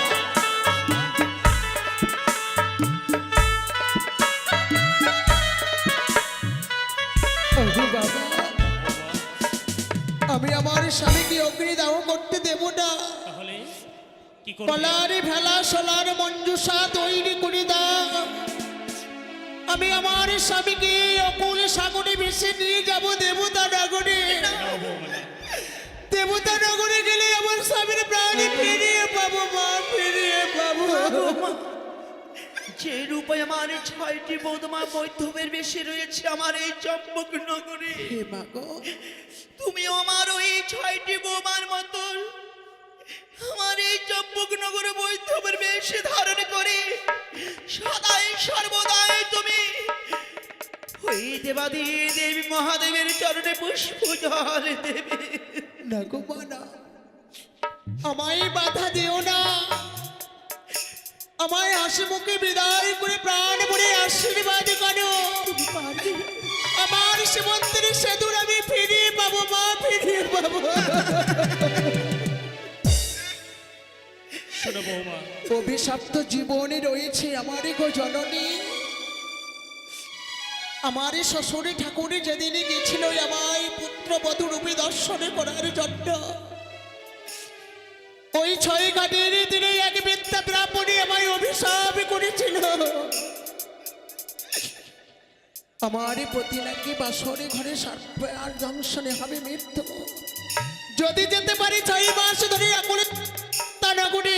ওগো বাবা, আমি আমার স্বামীকে অগ্নিদাহ করতে দেব না। তাহলে কি করবি? কলারে ভেলা সোলার মঞ্জুষা তৈরি করে দাও। আমি আমার স্বামীকে অকুল সাগরে ভেসে নিয়ে যাব দেবতা নগরে। দেবতা নগরে গেলে আমার স্বামীর প্রাণ ফিরিয়ে পাবো মা, ফিরিয়ে পাবো। যে রূপে আমার 6টি বৌদ্ধমা বৈধবের বেশি রয়েছে আমার এই চম্পক নগরে, হে মা গো, তুমিও আমার ওই 6টি বৌমার মতো আমার এই চম্পক নগরে বৈধবের বেশি ধারণ করে সদাই সর্বদাই তুমি ওই দেবাদি দেবী মহাদেবের চরণে পুষ্প জল দেবে। না গো মা না, আমায় বাধা দিও না। আমায় হাসি মুখে বিদায় করে প্রাণ ভরে আশীর্বাদ করো। আমার সীমন্তের সেতুর আমি ফিরিয়ে পাবো মা, ফিরিয়ে পাবো। শোনো বৌমা, অভিশপ্ত জীবনে রয়েছে আমারই গো জননী। আমার শ্বশুরে ঠাকুরে যেদিনই গেছিল আমায় পুত্রবধূ রূপে দর্শন দর্শনে করার জন্য ওই 6 ঘাটের দিনে এক বিদ্যা ব্রাহ্মণী আমায় অভিশাপ করেছিল। আমার প্রতি নাকি বাসরে ঘরে আর জংশনে হবে মৃত্যু। যদি যেতে পারি 6 মাস ধরে আগুনে টানা করে,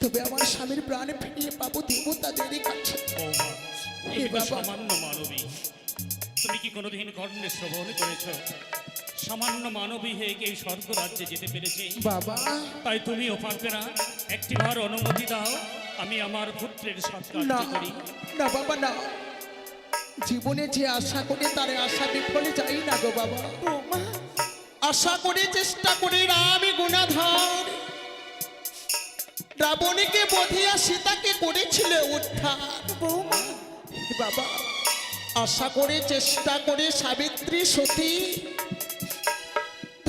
তবে আমার স্বামীর প্রাণ ফিরিয়ে পাবো দেবতাদের কাছে। বৌমা, হে তুমি তো বাবা। সামান্য মানবী। তুমি কি কোনোদিন কর্ণে শ্রবণ করেছ সামান্য মানবী হয়ে এই স্বর্গ রাজ্যে যেতে পেরেছে? বাবা, তাই তুমিও পারবে না? একটিবার অনুমতি দাও, আমি আমার পুত্রের সৎকার না করি। না বাবা না, জীবনে যে আশা করে তার আশা বিফলে যাই না গো বাবা। আশা করে চেষ্টা করে রাম গুণাধর রাবণীকে বধিয়া সীতাকে করেছিল উদ্ধার। বাবা, আশা করে চেষ্টা করে সাবিত্রী সতী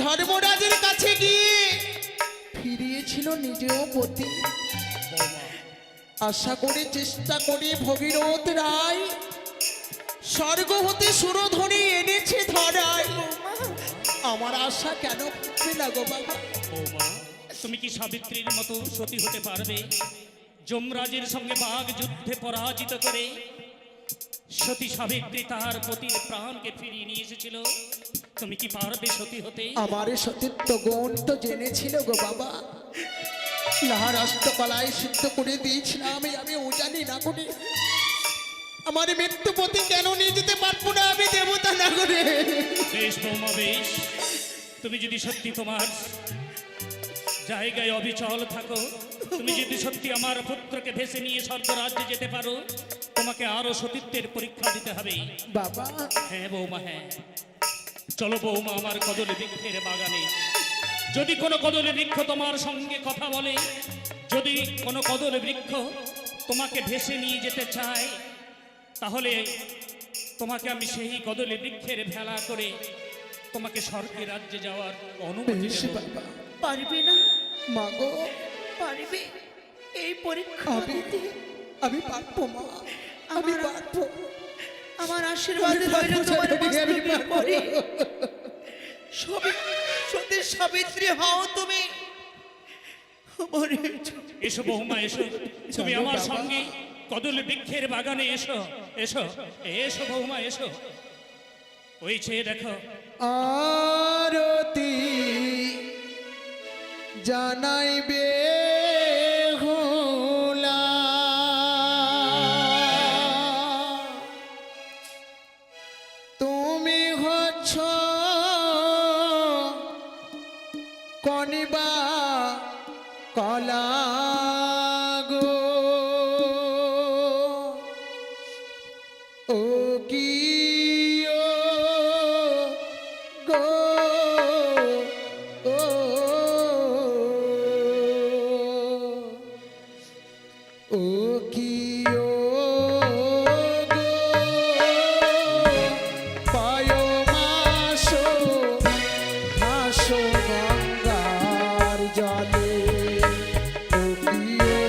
ধর্মরাজের কাছে গিয়ে ফিরিয়েছিল নিজেও পতি। বৌমা, আশা করে চেষ্টা করে ভগীরথ রায় স্বর্গ হতে সুরধ্বনি এনেছে ধরায়। আমার আশা কেন ফুটবে না গো বাবা? বৌমা, তুমি কি সাবিত্রীর মতো সতী হতে পারবে? যমরাজের সঙ্গে বাঘ যুদ্ধে পরাজিত করে সতী সাবিত্রী তাহার পতির প্রাণকে ফিরিয়ে নিয়ে এসেছিল। তুমি কি পারবে সতী হতে? আমার সতীত্ব গুণ তো জেনেছিল গো বাবা। লাহার অষ্টকলায় সিদ্ধ করে দিয়েছিলাম আমি ও জানি না করে। আমার মৃত্যুপতি কেন নিয়ে যেতে পারবো না আমি দেবতা না করে? বেশ বৌমা, বেশ। তুমি যদি সত্যি তোমার জায়গায় অবিচল থাকো, তুমি যদি সত্যি আমার পুত্রকে ভেসে নিয়ে স্বর্গ রাজ্যে যেতে পারো, তোমাকে আরো সতীত্বের পরীক্ষা দিতে হবে। বাবা, হ্যাঁ বৌমা, হ্যাঁ। চলো বৌমা আমার কদলী বৃক্ষের বাগানে। যদি কোনো কদলী বৃক্ষ তোমার সঙ্গে কথা বলে, যদি কোনো কদলী বৃক্ষ তোমাকে ভেসে নিয়ে যেতে চায়, তাহলে তোমাকে আমি সেই কদলী বৃক্ষের ভেলা করে তোমাকে স্বর্গের রাজ্যে যাওয়ার অনুমতি বেশ দেব। বাবা। পারবে না? মাগো, পারবে এই পরীক্ষা আমি দিতে? আমি পারবো মা, আমি পারবো। আমার আশীর্বাদ আমি রইল পারবো, তোমার আমি মস্তকের পারবো। উপরে। সতী সাবিত্রী হও তুমি। এসো বৌমা, এসো। তুমি চলো আমার বাবা। সঙ্গে কদলী বৃক্ষের বাগানে এসো, এসো, এসো বৌমা, এসো। ওই চেয়ে দেখো, আরতি জানাইবে হোলা, তুমি হচ্ছ কনিবা কলা গো, ও কি গো, ও ও কি ও গো, পায় মাসো ভাসো গঙ্গার জলে, ও কি ও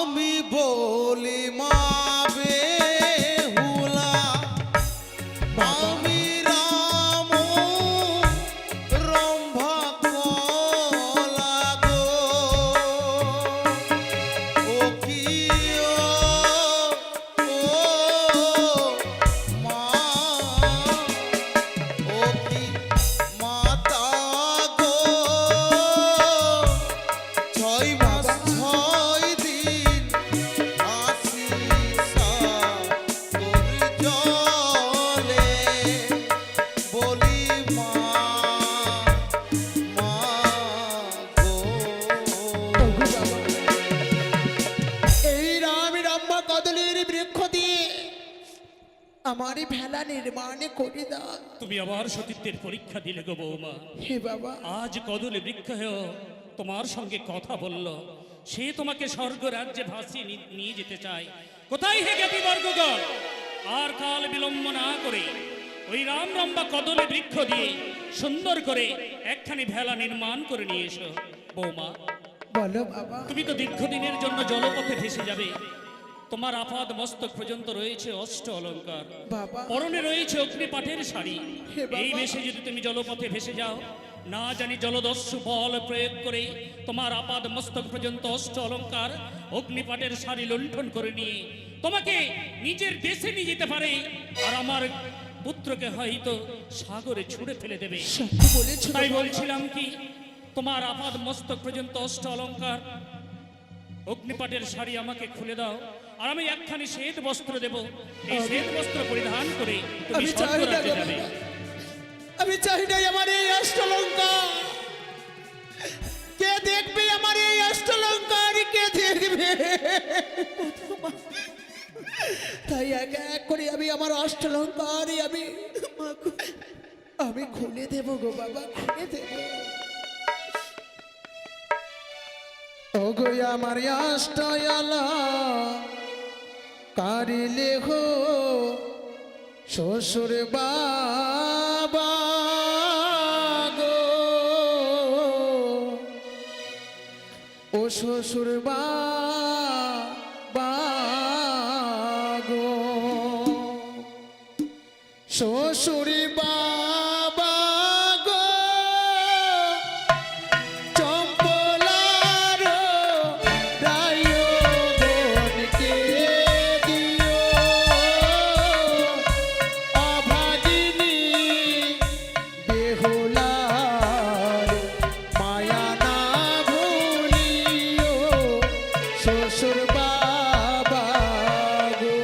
আমি বলি মাবে হুলা, আমি রাম রম্ভা কলা গো, ও কি ও মা, ও কি মাতা গো, 6 মাস 6 দিন আসি সাগর জলে, বলি মা, মা গো। এই রাম রাম্মা কদলের বৃক্ষ দিয়ে আমার ভেলা নির্মাণ করে দাও। তুমি আবার সতীত্বের পরীক্ষা দিলে গো বৌমা। হে বাবা, আজ কদলে বৃক্ষ হয়েও তোমার সঙ্গে কথা বলল, সে তোমাকে স্বর্গ রাজ্যে ভাসিয়ে নিয়ে যেতে চায়। কোথায় হে জ্ঞাতি বর্গগণ? আর কাল বিলম্ব না করে ওই রামরম্বা কদলে বৃক্ষ দিয়ে সুন্দর করে একখানি ভেলা নির্মাণ করে নিয়ে এসো বৌমা। বলো বাবা। তুমি তো দীর্ঘদিনের জন্য জলপথে ভেসে যাবে। তোমার আপাদ মস্তক পর্যন্ত রয়েছে অষ্ট অলংকার, বাবা। পরনে রয়েছে অগ্নিপাঠের শাড়ি। হে বাবা। এই বেশে যদি তুমি জলপথে ভেসে যাও, না জানি জলদস্যু বল প্রয়োগ করে তোমার আপাদ মস্তক পর্যন্ত অষ্ট অলংকার অগ্নিপাঠের শাড়ি লুণ্ঠন করে নিয়ে তোমাকে নিজের দেশে নিয়ে যেতে পারে, আর আমার পুত্রকে হয়তো সাগরে ছুঁড়ে ফেলে দেবে। সত্যি বলেছো তাই বাবা। বলছিলাম কি, তোমার আপাদ মস্তক পর্যন্ত অষ্ট অলংকার অগ্নিপাঠের শাড়ি আমাকে খুলে দাও, আর আমি একখানি শ্বেত বস্ত্র দেব। এই শ্বেত বস্ত্র পরিধান করে তুমি আমি চাই না স্বর্গরাজ্যে বাবা। যাবে। আমি চাই না আমার এই অষ্টলঙ্কার। কে দেখবে আমার এই অষ্টলঙ্কার? কে দেখবে? তাই এক এক করে আমি আমার অষ্টলঙ্কার আমি খুলে দেব গো বাবা, খুলে দেব। ও গো আমার অষ্টয়ালা কারিলে হো শ্বশুর বাবা গো, ও শ্বশুর বাবা গো, শ্বশুর বাবা গো, চম্পলার রায় বোনকে দিও, অভাগিনী বেহুলার মায়া না ভুলিও, শ্বশুর বাবা গো।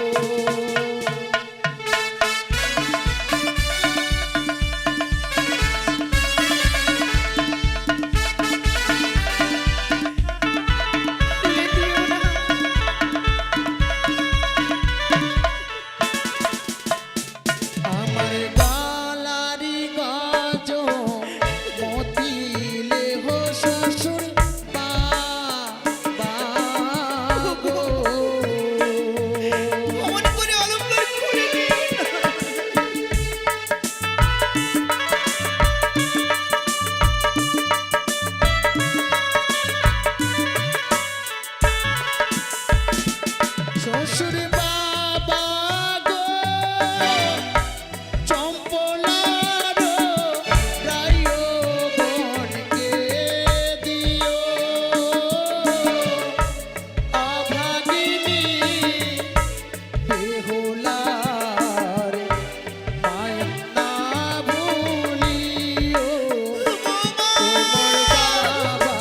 আমার গালারি গাজ মতিলে হো শ্বশুর বাবা গো, অমন করে অলঙ্কার খুলে দিন। শ্বশুর বাবা গো, চম্পলার রায় বোনকে দিও, অভাগিনী বেহুলার মায়া না ভুলিও, তোমার বাবা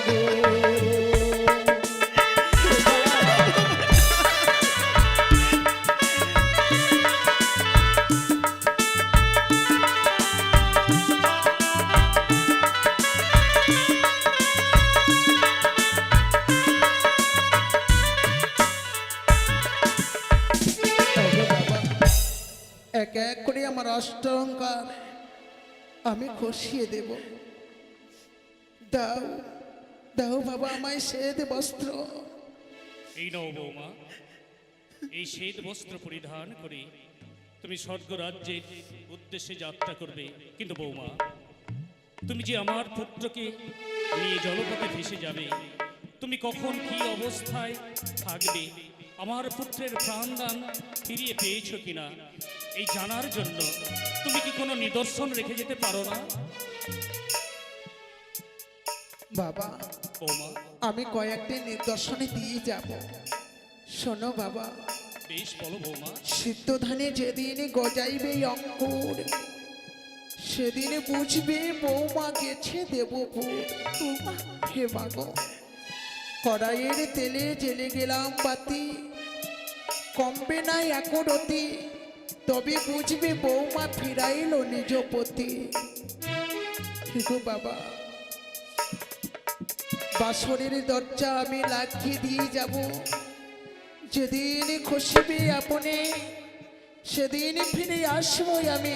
গো। ওগো বাবা, এক এক করে আমার অষ্টঙ্কার আমি খসিয়ে দেব। দাও দাও বাবা আমায় শ্বেত বস্ত্র। এই নাও বৌমা, এই শ্বেত বস্ত্র পরিধান করে তুমি স্বর্গরাজ্যের উদ্দেশ্যে যাত্রা করবে। কিন্তু বৌমা, তুমি যে আমার পুত্রকে নিয়ে জলপথে ভেসে যাবে, তুমি কখন কি অবস্থায় থাকবে, আমার পুত্রের প্রাণদান ফিরিয়ে পেয়েছো কিনা এই জানার জন্য তুমি কি কোনো নিদর্শন রেখে যেতে পারো না বাবা বৌমা? আমি কয়েকটি নিদর্শনে দিয়ে যাব। শোনো বাবা, বেশ বলো বৌমা। সিদ্ধ ধানে যেদিন গজাইবে অঙ্কুর, সেদিন বুঝবে বৌমা গেছে দেবপুর। হে মাগো, কড়াইয়ের তেলে জেলে গেলাম বাতি, কমবে না একরতি, তবে বুঝবে বৌমা ফিরাইল নিজ পতি। হে গো বাবা, বাসরের দরজা আমি লাগিয়ে দিয়ে যাব। যেদিন খুশিবে আপনি, সেদিন ফিরে আসবো আমি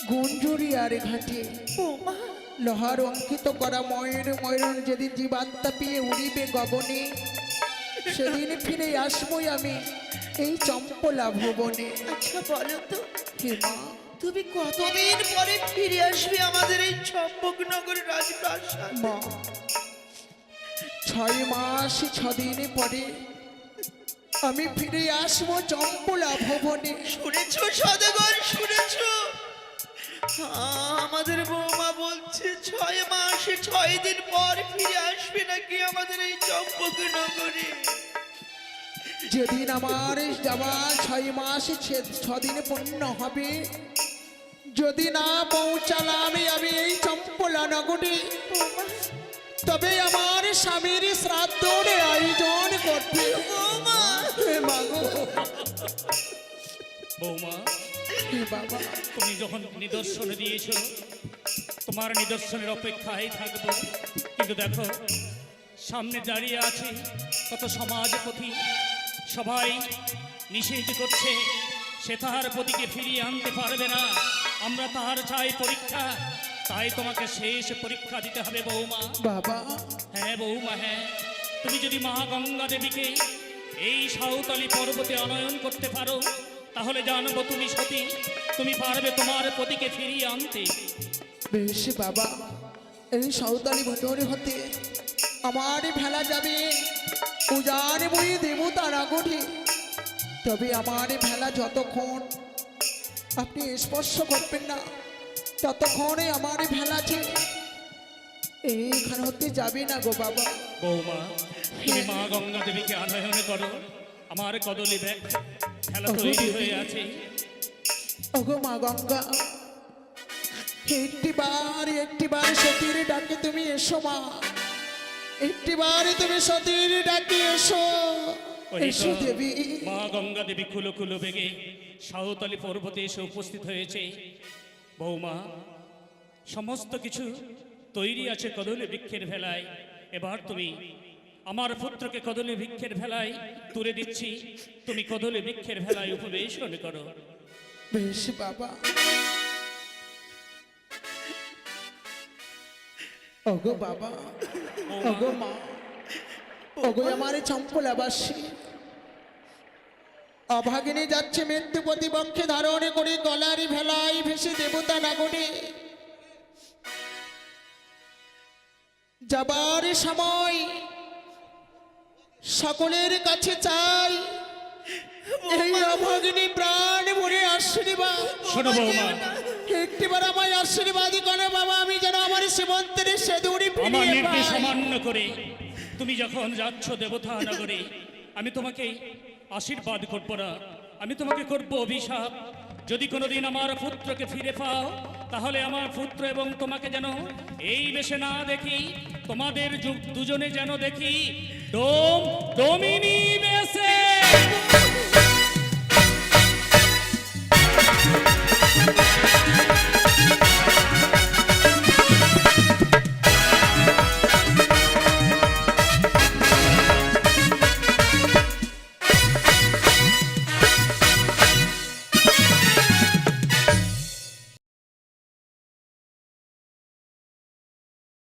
গুঞ্জুরিয়ার ঘাটে। লোহার অঙ্কিত করা ময়ূর ময়ূর যেদিন জীবাত্মা পেয়ে উড়িবে গগনে, সেদিন ফিরে আসবো আমি এই চম্পলা ভুবনে। আচ্ছা বলো তো, হে মা, তুমি কতদিন পরে ফিরে আসবে আমাদের এই চম্পকনগর রাজপ্রাসাদ? মা 6 মাস 6 দিন পরে আমি ফিরে আসবো চম্পলা ভুবনে। শুনেছো সদাগর, শুনেছো? আমাদের বৌমা বলছে 6 মাসে 6 দিন পর ফিরে আসবে নাকি আমাদের এই চম্পকনগরে। যেদিন আমার যাওয়া 6 মাস 6 দিন পূর্ণ হবে, যদি না পৌঁছালাম আমি এই চম্পলা নগরে, তবে আমার স্বামীর শ্রাদ্ধের আয়োজন করবে। বৌমা, হে মা গো, বৌমা, হে বাবা, তুমি যখন নিদর্শন দিয়েছো, তোমার নিদর্শনের অপেক্ষায় থাকবো। কিন্তু দেখো, সামনে দাঁড়িয়ে আছে কত সমাজপতি, সবাই নিষেধ করছে, সে তাহার পতিকে ফিরিয়ে আনতে পারবে না। আমরা তাহার চাই পরীক্ষা, তাই তোমাকে শেষ পরীক্ষা দিতে হবে বৌমা। বাবা, হ্যাঁ বৌমা, হ্যাঁ। তুমি যদি মা গঙ্গা দেবীকে এই সাঁওতালি পর্বতে আনয়ন করতে পারো, তাহলে জানবো তুমি সতী, তুমি পারবে তোমার পতিকে ফিরিয়ে আনতে। বেশ বাবা, এই সাঁওতালি ভেতরে হতে আমার ভেলা যাবে উজান বই দেবতা নগরে, তবে আমার ভেলা যতক্ষণ আপনি স্পর্শ করবেন না, ততক্ষণে আমার ভেলা যে এইখান হতে যাবে না গো বাবা। বৌমা, তুমি মা গঙ্গা দেবীকে আনয়ন করো, আমার কদলি ব্যাগ খেলা তৈরি হয়ে আছে। ওগো মা গঙ্গা, একটিবার সতীর ডাকে তুমি এসো মা, একটিবার তুমি সতীর ডাকে এসো, ওই এসো তো দেবী। মা গঙ্গা দেবী কুলো কুলো বেগে সাঁওতালি পর্বতে এসে উপস্থিত হয়েছে। বৌমা, সমস্ত কিছু তৈরি আছে কদলী বৃক্ষের ভেলায়। এবার তুমি আমার পুত্রকে কদলী বৃক্ষের ভেলায় তুলে দিচ্ছি, তুমি কদলী বৃক্ষের ভেলায় উপবেশন করো। বেশ বাবা। ওগো বাবা, ওগো মা, ওগো আমার চম্পলাবাসী, অভাগিনী যাচ্ছে মৃত্যু প্রতিপক্ষে ধারণ করে গলার ভেলায় ভেসে দেবতা নাগরে। যাবার সময় সকলের কাছে চাই এই অভাগিনী প্রাণ ভরে আশীর্বাদ। শোনো বৌমা, একটিবার আমায় আশীর্বাদ করো বাবা, আমি যেন আমার সীমন্তের সেদুরি আমার ফিরিয়ে নির্দেশ পাই। অমান্য করে তুমি যখন যাচ্ছ দেবতা নগরে, আমি তোমাকে আশীর্বাদ করবো না, আমি তোমাকে করব অভিশাপ। যদি কোনোদিন আমার পুত্রকে ফিরে পাও, তাহলে আমার পুত্র এবং তোমাকে যেন এই বেশে না দেখি, তোমাদের দুজনে যেন দেখি ডোমিনী বেশে।